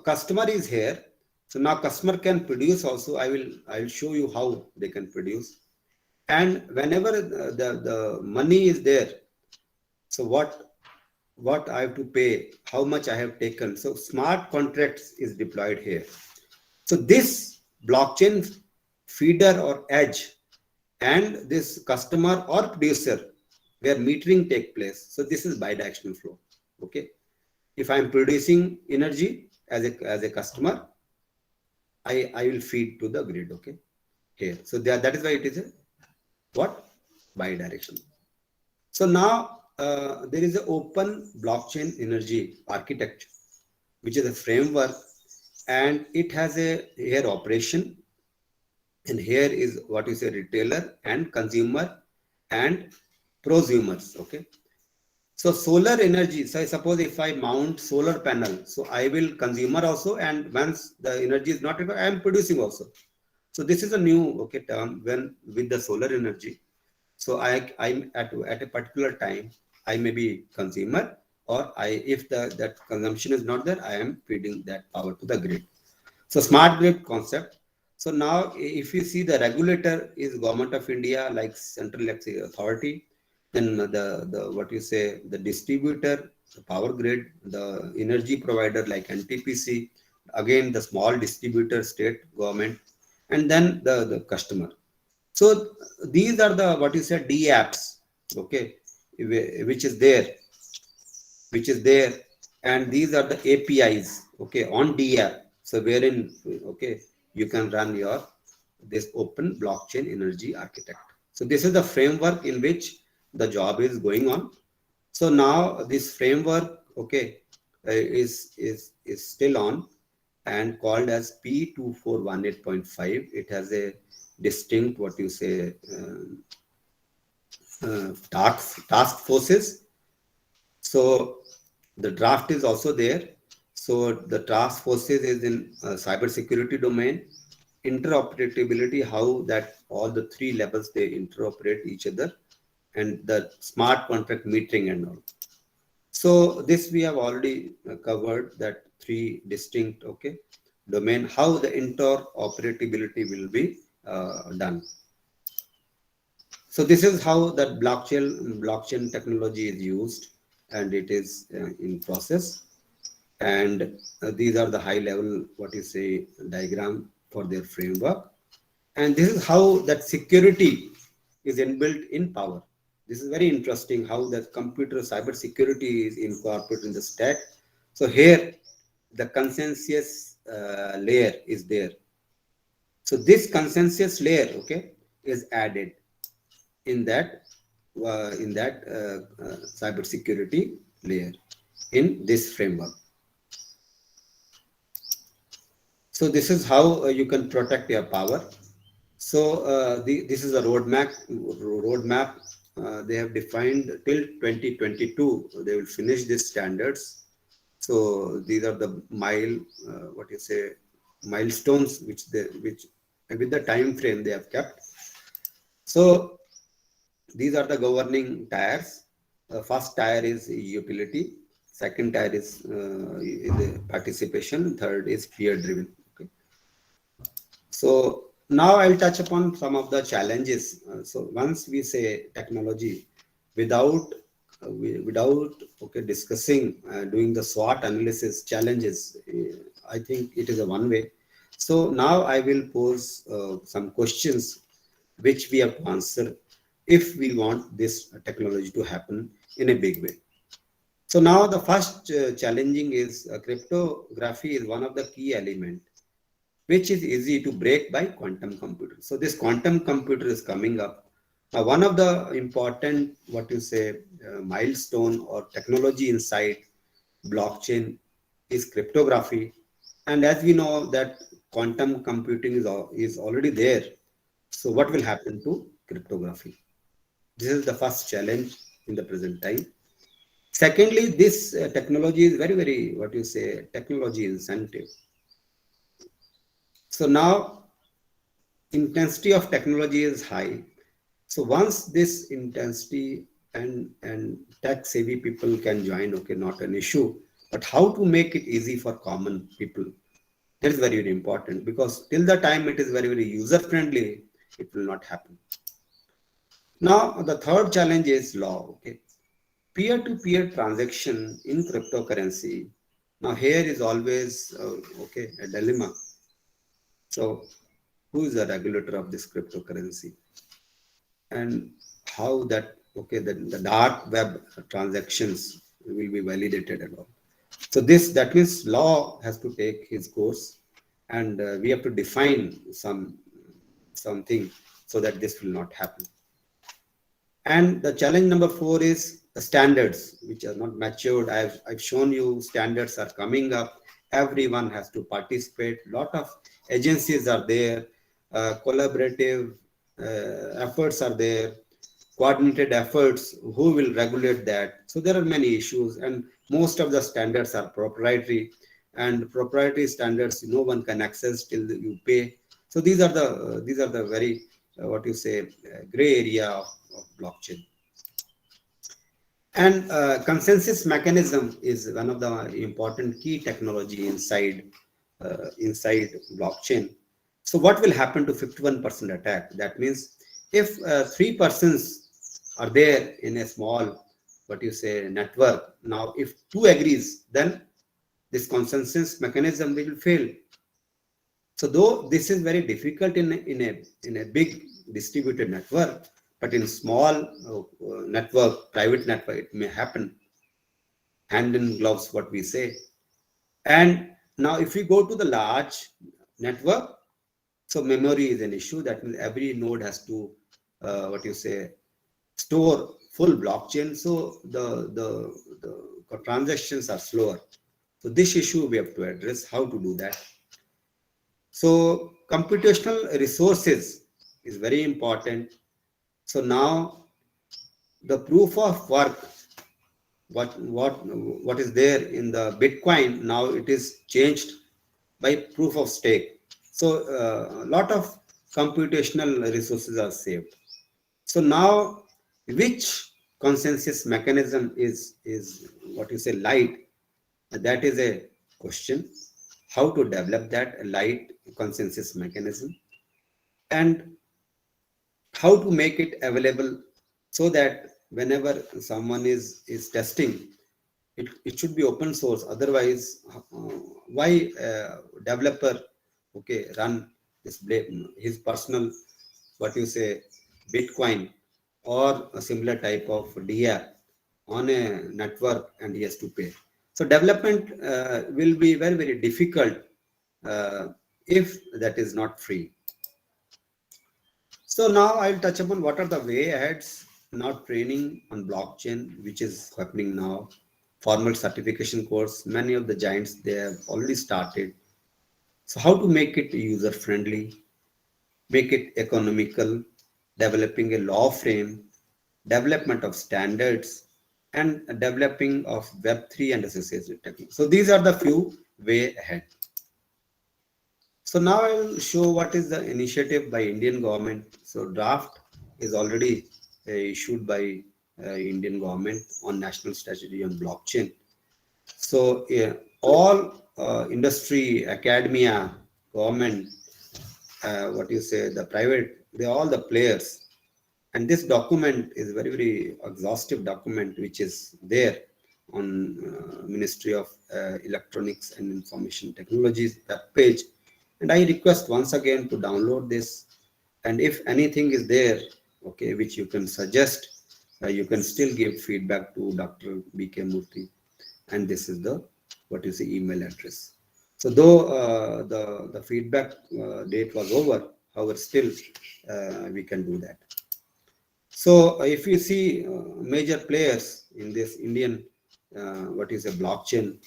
customer is here. So now customer can produce also. I'll show you how they can produce. And whenever the money is there, so what I have to pay, how much I have taken. So smart contracts is deployed here. So this blockchain feeder or edge and this customer or producer where metering take place. So this is bidirectional flow. Okay, if I'm producing energy as a customer, I will feed to the grid. Okay, here. So that is why it is a bidirectional. So now there is an open blockchain energy architecture, which is a framework, and it has a here operation, and here is retailer and consumer and prosumers. Okay, so solar energy. So I suppose if I mount solar panel, so I will consumer also, and once the energy is not required, I am producing also. So this is a new term when with the solar energy. So I'm at a particular time, I may be consumer, or if that consumption is not there, I am feeding that power to the grid. So smart grid concept. So now if you see the regulator is Government of India, like Central Electricity Authority, then the distributor, the power grid, the energy provider like NTPC, again the small distributor, state government, and then the customer. So these are the DApps, okay, which is there, and these are the APIs, okay, on DApp. So wherein you can run this open blockchain energy architect. So this is the framework in which the job is going on. So now this framework is still on and called as P2418.5. It has a distinct task forces. So the draft is also there. So the task forces is in cyber security domain, interoperability, how that all the three levels they interoperate each other, and the smart contract metering and all. So this we have already covered, that three distinct domain, how the interoperability will be done. So this is how that blockchain technology is used, and it is in process. And these are the high level, what you say, diagram for their framework. And this is how that security is inbuilt in power. This is very interesting how that computer cyber security is incorporated in the stack. So here the consensus layer is there. So this consensus layer, okay, is added in that cyber security layer in this framework. So this is how you can protect your power. So this is a roadmap. They have defined till 2022. They will finish these standards. So these are the milestones which with the time frame they have kept. So these are the governing tiers. First tier is utility. Second tier is the participation. Third is peer driven. Okay. So now I'll touch upon some of the challenges. So once we say technology, without discussing doing the SWOT analysis challenges, I think it is a one way. So now I will pose some questions which we have to answer if we want this technology to happen in a big way. So now the first challenging is cryptography is one of the key element which is easy to break by quantum computer. So this quantum computer is coming up. One of the important, milestone or technology inside blockchain is cryptography. And as we know that quantum computing is already there. So what will happen to cryptography? This is the first challenge in the present time. Secondly, this technology is very, very, technology incentive. So now intensity of technology is high. So once this intensity and tech savvy people can join, okay, not an issue, but how to make it easy for common people, that is very, very important, because till the time it is very, very user friendly, it will not happen. Now the third challenge is law. Okay, peer-to-peer transaction in cryptocurrency. Now here is always a dilemma. So who is the regulator of this cryptocurrency, and how that the dark web transactions will be validated and all. So that means law has to take his course, and we have to define something so that this will not happen. And the challenge number 4 is the standards which are not matured. I've shown you standards are coming up. Everyone has to participate. Lot of agencies are there. Collaborative efforts are there. Coordinated efforts. Who will regulate that? So there are many issues, and most of the standards are proprietary. And proprietary standards, no one can access till you pay. So these are the very gray area of blockchain. And consensus mechanism is one of the important key technology inside blockchain. So what will happen to 51% attack? That means if 3 persons are there in a small network, now if 2 agrees, then this consensus mechanism will fail. So though this is very difficult in a big distributed network, but in small network, private network, it may happen. Hand in gloves, what we say. And now if we go to the large network, so memory is an issue. That means every node has to store full blockchain. So the transactions are slower. So this issue we have to address, how to do that. So computational resources is very important. So now the proof of work, what is there in the Bitcoin, now it is changed by proof of stake. So a lot of computational resources are saved. So now which consensus mechanism is light? That is a question. How to develop that light consensus mechanism, and how to make it available so that whenever someone is testing, it should be open source. Otherwise, why developer run his personal what you say Bitcoin or a similar type of DApp on a network and he has to pay. So development will be very, very difficult if that is not free. So now I'll touch upon what are the way aheads now training on blockchain, which is happening now. Formal certification course, many of the giants, they have already started. So how to make it user friendly, make it economical, developing a law frame, development of standards, and developing of Web3 and associated technology. So these are the few way ahead. So now I will show what is the initiative by Indian government. So draft is already issued by Indian government on national strategy on blockchain. So all industry, academia, government, what you say, the private, they all the players. And this document is very, very exhaustive document, which is there on Ministry of Electronics and Information Technologies web page. And I request once again to download this. And if anything is there, okay, which you can suggest, you can still give feedback to Dr. B.K. Murthy. And this is the, what is the email address. So though the feedback date was over, however, still we can do that. So if you see major players in this Indian, what is a blockchain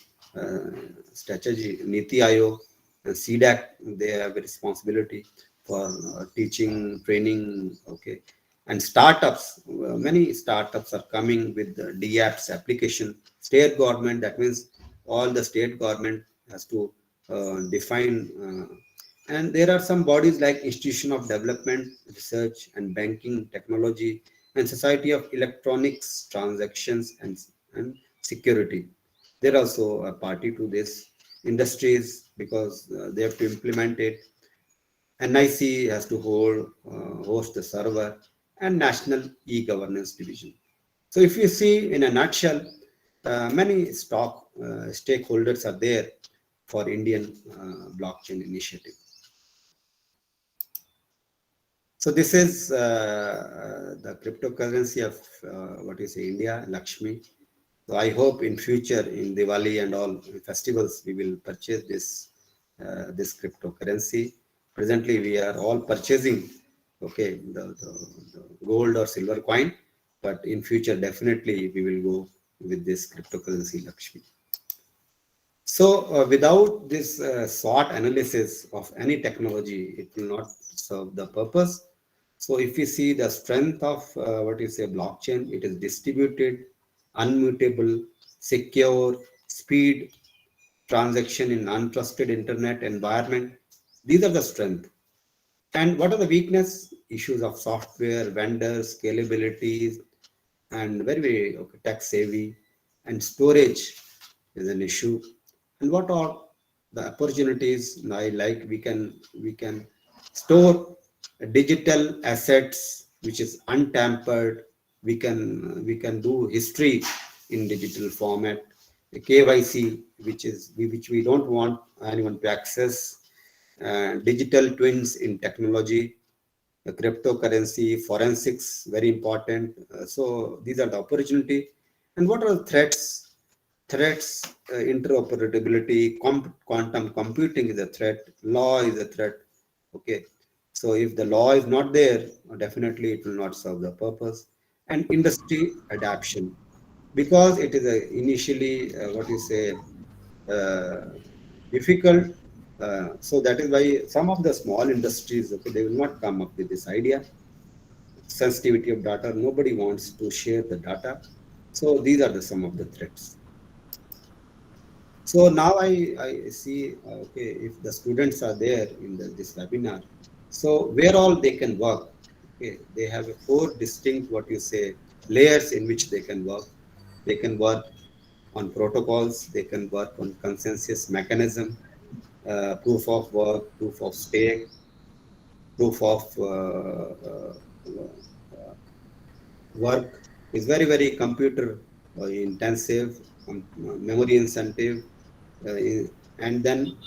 strategy, Niti Aayog and CDAC, they have a responsibility for teaching, training, okay. And startups, many startups are coming with the DApps application. State government, that means all the state government has to define and there are some bodies like Institution of Development, Research and Banking Technology and Society of Electronics, Transactions and Security. They're also a party to this. Industries, because they have to implement it. NIC has to host the server and National E-Governance Division. So if you see in a nutshell, many stakeholders are there for Indian blockchain initiative. So this is the cryptocurrency of what you say India, Lakshmi. So I hope in future in Diwali and all festivals we will purchase this cryptocurrency. Presently we are all purchasing the gold or silver coin, but in future definitely we will go with this cryptocurrency Lakshmi. So without this SWOT analysis of any technology, it will not serve the purpose. So if you see the strength of what you say blockchain, it is distributed, unmutable, secure, speed, transaction in untrusted internet environment. These are the strength. And what are the weakness? Issues of software, vendors, scalability, and very, very tech savvy, and storage is an issue. And what are the opportunities? I like we can store digital assets which is untampered. We can do history in digital format. The KYC, which we don't want anyone to access. Digital twins in technology, the cryptocurrency, forensics, very important. So these are the opportunity. And what are the threats? Threats, interoperability, quantum computing is a threat, law is a threat. Okay, so if the law is not there, definitely it will not serve the purpose. And industry adaptation, because it is initially what you say difficult. So that is why some of the small industries, they will not come up with this idea. Sensitivity of data, nobody wants to share the data. So these are some of the threats. So now I see, if the students are there in this webinar, so where all they can work, they have 4 distinct, what you say, layers in which they can work. They can work on protocols, they can work on consensus mechanism, proof of work, proof of stake, proof of work is very, very computer intensive, memory intensive, and then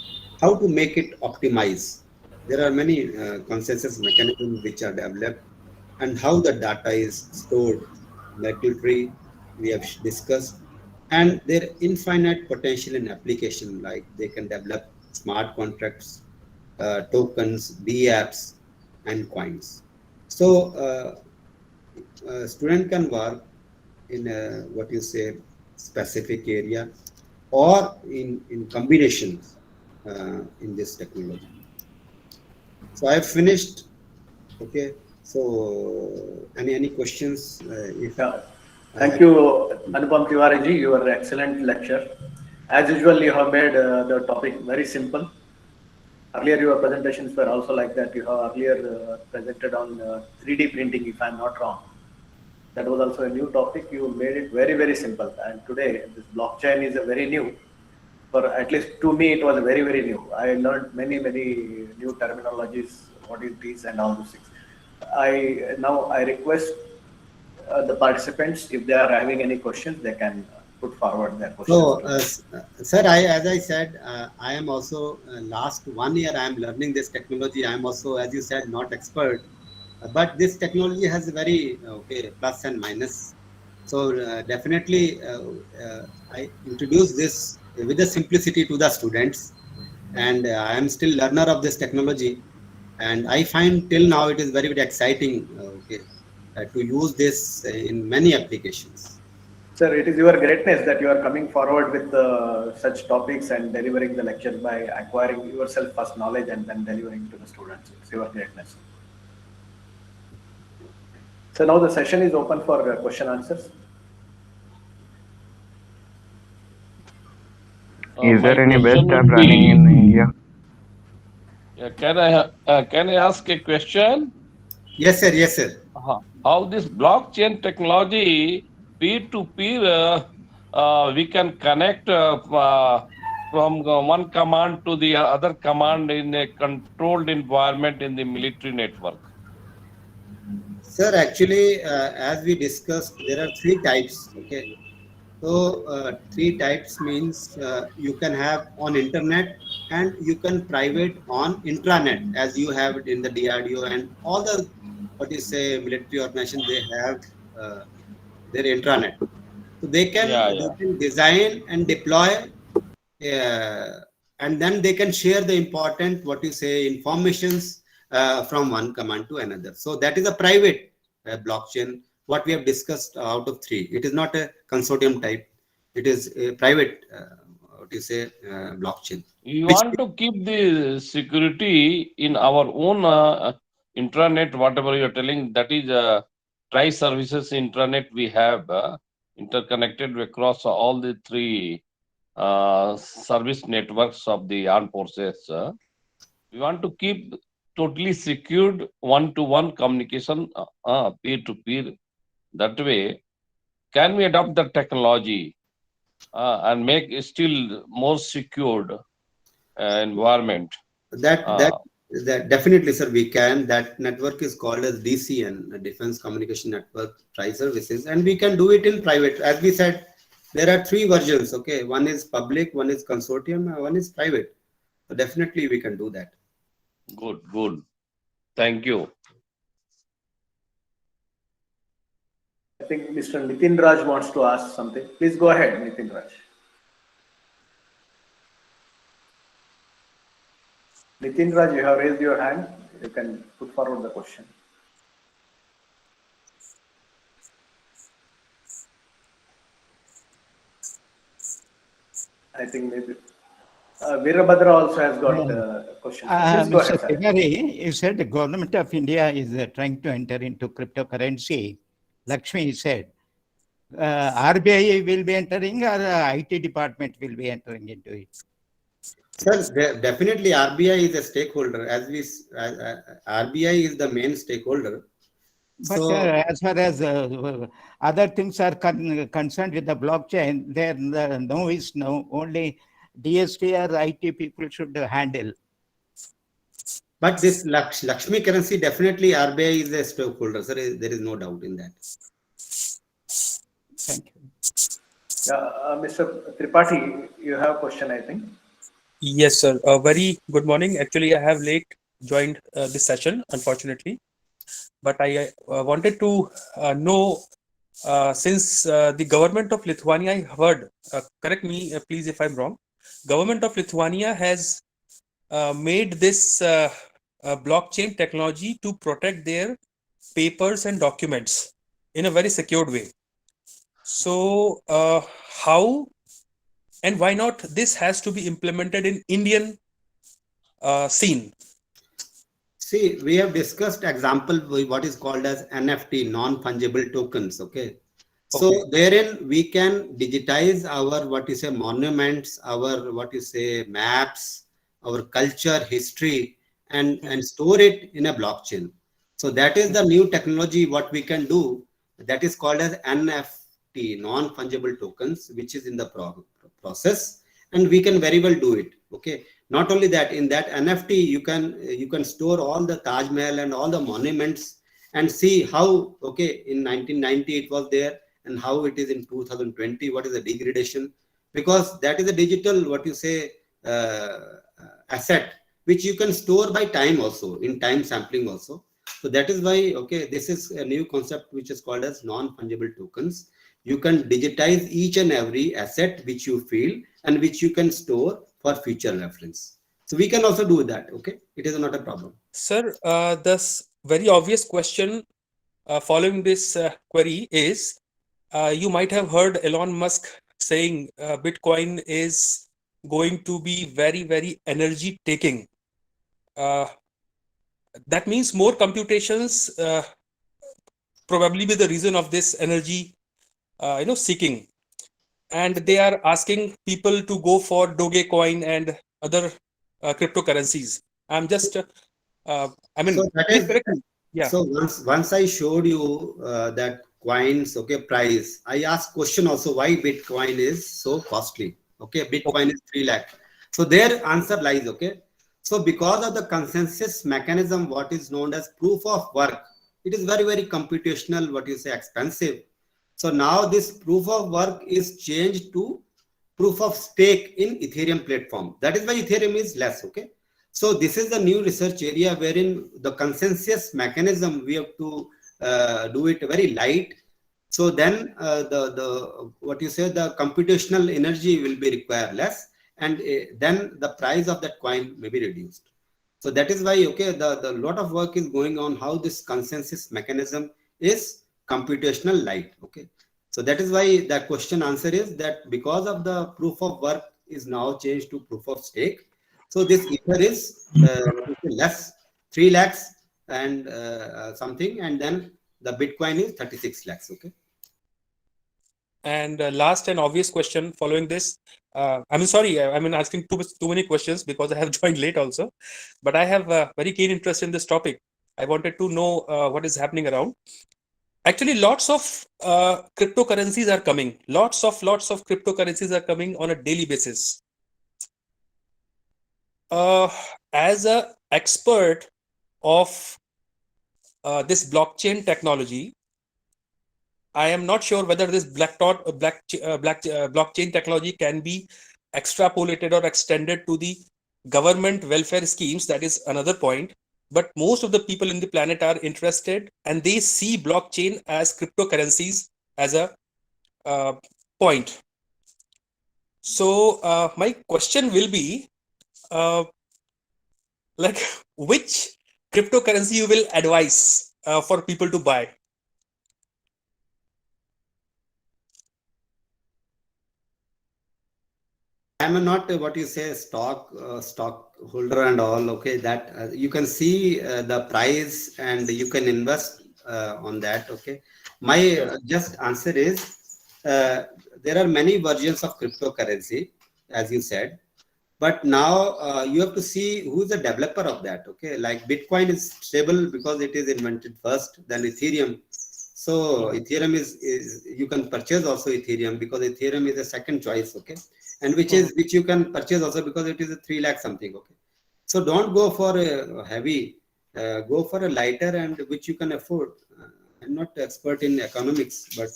how to make it optimize. There are many consensus mechanisms which are developed, and how the data is stored, regulatory, we have discussed, and their infinite potential in application, like they can develop smart contracts, tokens, B apps, and coins. So student can work in a, what you say, specific area or in combinations in this technology. So I have finished. Okay. So any questions? If Yeah. Thank you, Anupam Tiwari ji. You were excellent lecture. As usual, you have made the topic very simple. Earlier, your presentations were also like that. You have earlier presented on 3D printing, if I'm not wrong. That was also a new topic. You made it very, very simple. And today, this blockchain is a very new. For at least to me, it was very, very new. I learned many, many new terminologies, what it is, and all those things. I request the participants, if they are having any questions, they can put forward their questions. so, sir, as I said, I am also last 1 year I am learning this technology. I am also, as you said, not expert, but this technology has very okay plus and minus. So definitely, I introduce this with the simplicity to the students, and I am still learner of this technology, and I find till now it is very, very exciting. Okay, to use this in many applications. Sir, it is your greatness that you are coming forward with such topics and delivering the lectures by acquiring yourself first knowledge and then delivering to the students. It's your greatness. So now the session is open for question answers. Is My there any best question app would running be- in India? Yeah, can I ask a question? Yes, sir. Yes, sir. How this blockchain technology peer-to-peer we can connect from one command to the other command in a controlled environment in the military network? Sir, actually, as we discussed, there are three types. Okay. So three types means you can have on internet and you can private on intranet, as you have it in the DRDO and all the, what you say, military organization, they have their intranet. So they Yeah. can design and deploy, and then they can share the important, what you say, informations from one command to another. So that is a private blockchain, what we have discussed out of three. It is not a consortium type. It is a private, what you say, blockchain. We Which- want to keep the security in our own intranet, whatever you're telling, that is tri-services intranet we have interconnected across all the three service networks of the armed forces. We want to keep totally secured one-to-one communication, peer-to-peer. That way, can we adopt the technology and make it still more secured environment? That definitely, sir, we can. That network is called as DCN, Defense Communication Network Tri-Services, and we can do it in private. As we said, there are three versions. Okay, one is public, one is consortium, and one is private. So definitely, we can do that. Good. Thank you. I think Mr. Nitin Raj wants to ask something. Please go ahead, Nitin Raj. Nitin Raj, you have raised your hand. You can put forward the question. I think maybe Veerabhadra also has got a question. Please go Mr. ahead, sir. Tiwari, you said the government of India is trying to enter into cryptocurrency. Lakshmi said, RBI will be entering or IT department will be entering into it? Sir, definitely RBI is a stakeholder. RBI is the main stakeholder. But So, as far as other things are concerned with the blockchain, there no is no, only DST or IT people should handle. But this Lakshmi currency, definitely RBI is a stakeholder, sir. There is no doubt in that. Thank you. Yeah, Mr. Tripathi, you have a question, I think. Yes, sir. Very good morning. Actually, I have late joined this session, unfortunately, but I wanted to know since the government of Lithuania, I heard, correct me please if I'm wrong, government of Lithuania has made this blockchain technology to protect their papers and documents in a very secured way. So how and why not this has to be implemented in Indian scene? See, we have discussed example what is called as NFT, non-fungible tokens. Okay. So Okay. therein we can digitize our what you say monuments, our what you say maps, our culture, history, and store it in a blockchain. So that is the new technology what we can do. That is called as NFT, non-fungible tokens, which is in the process, and we can very well do it. Okay. Not only that, in that NFT you can store all the Taj Mahal and all the monuments and see how okay in 1990 it was there and how it is in 2020, what is the degradation, because that is a digital what you say asset which you can store by time also, in time sampling also. So that is why okay this is a new concept which is called as non-fungible tokens. You can digitize each and every asset which you feel and which you can store for future reference. So we can also do that. Okay, it is not a problem. Sir, the very obvious question following this query is, you might have heard Elon Musk saying Bitcoin is going to be very, very energy taking. That means more computations probably be the reason of this energy, seeking. And they are asking people to go for Dogecoin and other cryptocurrencies. I'm just, I mean, So that please is correct me. Yeah. so once I showed you that coins okay price, I asked question also why Bitcoin is so costly. Okay, Bitcoin is 3 lakh. So their answer lies okay. So because of the consensus mechanism, what is known as proof of work, it is very computational. What you say expensive. So now this proof of work is changed to proof of stake in Ethereum platform. That is why Ethereum is less. Okay. So this is the new research area wherein the consensus mechanism we have to do it very light. So then the what you say the computational energy will be required less, and then the price of that coin may be reduced. So that is why okay the lot of work is going on how this consensus mechanism is computational light. Okay. So that is why the question answer is that because of the proof of work is now changed to proof of stake. So this ether is less 3 lakhs and something, and then the Bitcoin is 36 lakhs. Okay. And last and obvious question following this, I'm sorry, I'm asking too many questions because I have joined late also, but I have a very keen interest in this topic. I wanted to know what is happening around. Actually, lots of cryptocurrencies are coming. Lots of cryptocurrencies are coming on a daily basis. As an expert of this blockchain technology, I am not sure whether this blockchain technology can be extrapolated or extended to the government welfare schemes. That is another point. But most of the people in the planet are interested and they see blockchain as cryptocurrencies as a point. So my question will be, like, which cryptocurrency you will advise for people to buy? I'm not what you say stockholder and all. Okay, that you can see the price and you can invest on that. Okay, my just answer is there are many versions of cryptocurrency, as you said, but now you have to see who is the developer of that. Okay, like Bitcoin is stable because it is invented first, then Ethereum. So Ethereum is you can purchase also Ethereum because Ethereum is a second choice. Okay, and which you can purchase also because it is a 3 lakh something. Okay, So don't go for a heavy, go for a lighter and which you can afford. I'm not expert in economics, but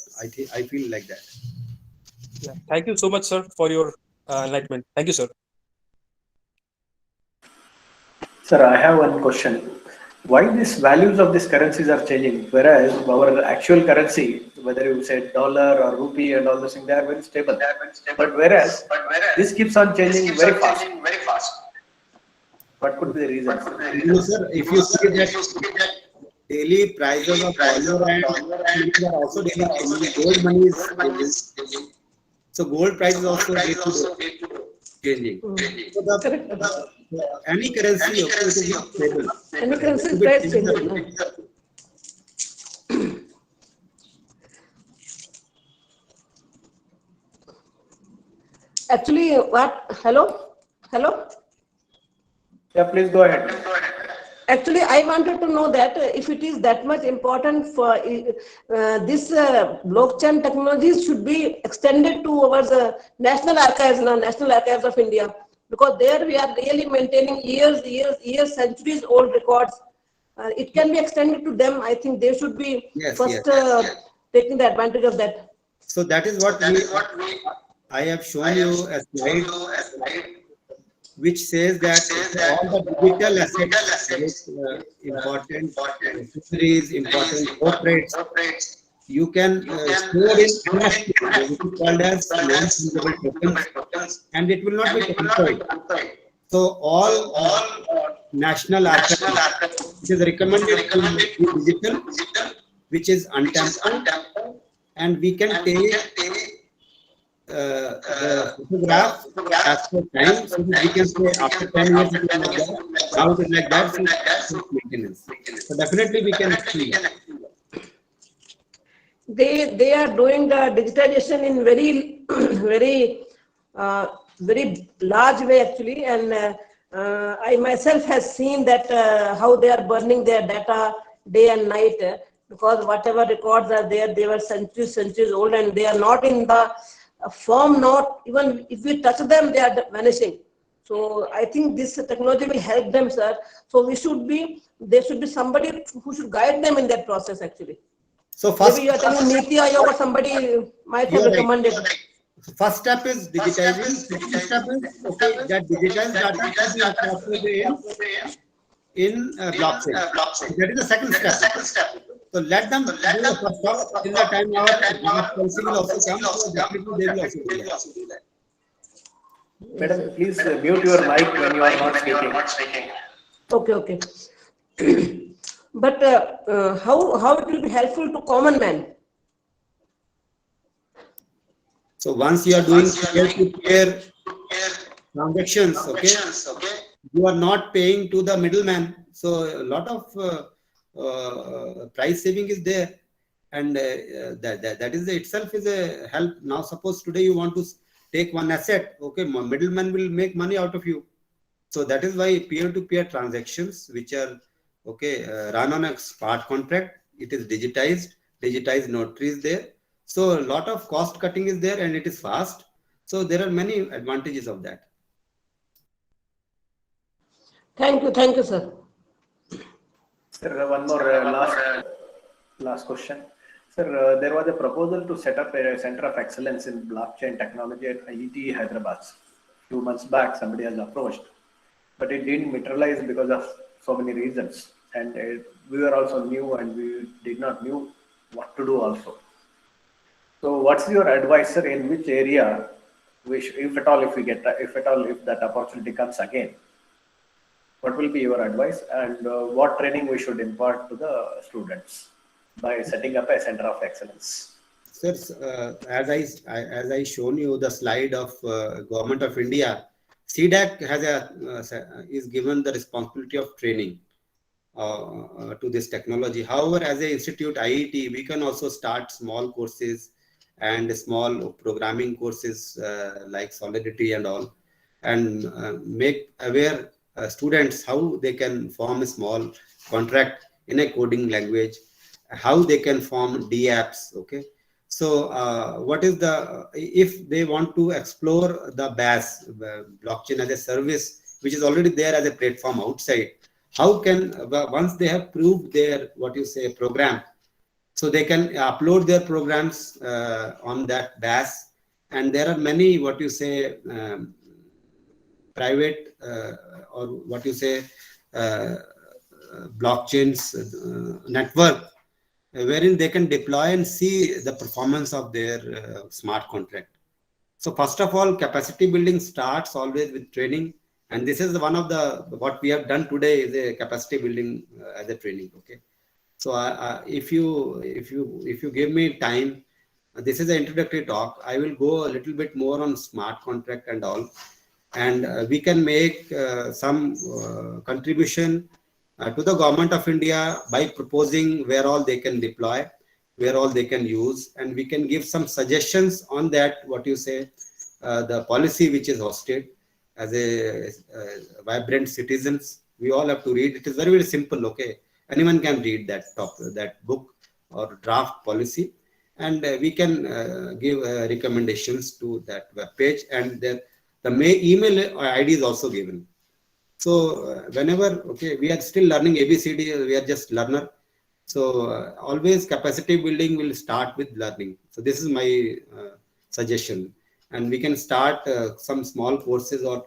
I feel like that. Yeah. Thank you so much, sir, for your enlightenment. Thank you, sir. Sir, I have one question. Why these values of these currencies are changing, whereas our actual currency, whether you say dollar or rupee and all those things, they are very stable. But whereas this keeps on changing very fast. What could be the reason? Sir, if you see that daily prices of dollar and silver are also daily changing, gold money is changing. So gold price is also day to day changing. So any currency, okay, it is not stable. Any currency It price will changing. change No? Actually, what? Hello. Yeah, please go ahead. Actually, I wanted to know that if it is that much important for this blockchain technologies should be extended to our national archives, now National Archives of India, because there we are really maintaining years, centuries old records. It can be extended to them. I think they should be Yes, first yes. taking the advantage of that. So that is what I have shown you a slide which says that all the digital assets, like, important accessories, important corporates, you can store in NFT, which is called as non-fungible tokens, and it will not be tampered. So all national archives, it is recommended to be digital, which is untampered, and we can take the photograph as per time, so that we can say after 10 years it is like that, now it is like that, so maintenance. So definitely we can see. They are doing the digitization in very very large way actually, and I myself has seen that how they are burning their data day and night, because whatever records are there, they were centuries old, and they are not in the form, not even if we touch them, they are vanishing. So I think this technology will help them, sir. So there should be somebody who should guide them in that process actually. So first, Maybe you are telling Niti Aayog or somebody might have you're right. recommended. First step is digitizing. Second step is, okay, that digitized data should be incorporated in blockchain. That is the second step. So let them do the first step. Till the time our policy will also come, so definitely they will also do that. Madam, please mute your mic when you are not speaking. Okay. But how it will be helpful to common man? So once you are doing peer-to-peer transactions, okay, you are not paying to the middleman. So a lot of price saving is there, and that is itself is a help. Now suppose today you want to take one asset, okay, middleman will make money out of you. So that is why peer-to-peer transactions, which are run on a smart contract, it is digitized notary is there. So a lot of cost cutting is there, and it is fast. So there are many advantages of that. Thank you, sir. Sir, one more last question. Sir, there was a proposal to set up a center of excellence in blockchain technology at IIT Hyderabad. 2 months back, somebody has approached, but it didn't materialize because of so many reasons. And we were also new, and we did not know what to do also. So what's your advice, sir, in which area if that opportunity comes again, what will be your advice, and what training we should impart to the students by setting up a center of excellence? Sir, as I shown you the slide of Government of India, CDAC has is given the responsibility of training to this technology. However, as an institute IIT, we can also start small courses and small programming courses like Solidity and all, and make aware students how they can form a small contract in a coding language, how they can form DApps. Okay, so what is if they want to explore the BaaS, blockchain as a service which is already there as a platform outside. How can, once they have proved their, what you say, program, so they can upload their programs on that BAS. And there are many, what you say, private or what you say, blockchains network, wherein they can deploy and see the performance of their smart contract. So first of all, capacity building starts always with training. And this is one of the, what we have done today is a capacity building as a training. Okay. So if you give me time, this is an introductory talk. I will go a little bit more on smart contract and all. And we can make some contribution to the government of India by proposing where all they can deploy, where all they can use, and we can give some suggestions on that, what you say, the policy which is hosted as a vibrant citizens. We all have to read. It is very, very simple. Okay. Anyone can read that book or draft policy, and we can give recommendations to that web page, and the email ID is also given. So whenever, okay, we are still learning ABCD, we are just learner. So always capacity building will start with learning. So this is my suggestion, and we can start some small courses or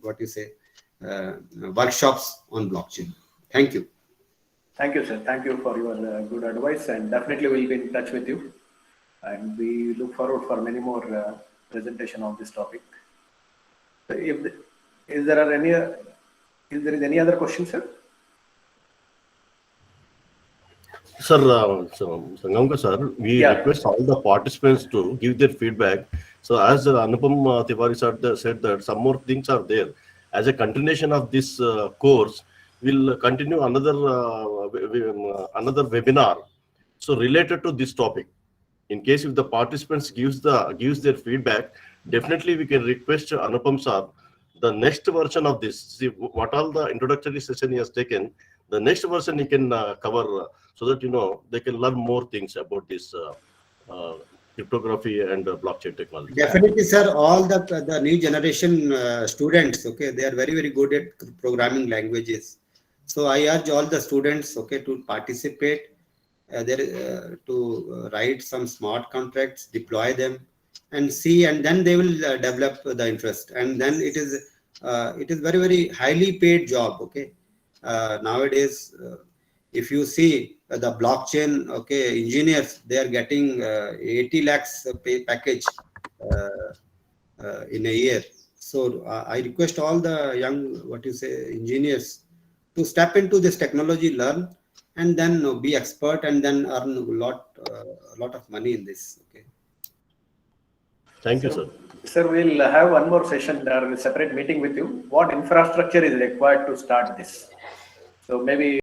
what you say, workshops on blockchain. Thank you. Thank you, sir. Thank you for your good advice, and definitely we'll be in touch with you. And we look forward for many more presentation on this topic. So is there any other question, sir? Sir, Sangamkar sir, we request all the participants to give their feedback. So as Anupam Tiwari sir said that some more things are there. As a continuation of this course, we'll continue another webinar. So related to this topic, in case if the participants gives their feedback, definitely we can request Anupam sir, the next version of this. See what all the introductory session he has taken. The next version he can cover so that they can learn more things about this cryptography and blockchain technology. Definitely, sir. All the new generation students, okay, they are very, very good at programming languages. So I urge all the students, okay, to participate, to write some smart contracts, deploy them, and see, and then they will develop the interest. And then it is very, very highly paid job. Okay, nowadays, if you see the blockchain, okay, engineers, they are getting 80 lakhs pay package in a year. So I request all the young, what you say, engineers to step into this technology, learn, and then be expert, and then earn a lot of money in this. Okay. Thank you, sir. Sir, we'll have one more session or a separate meeting with you. What infrastructure is required to start this? So maybe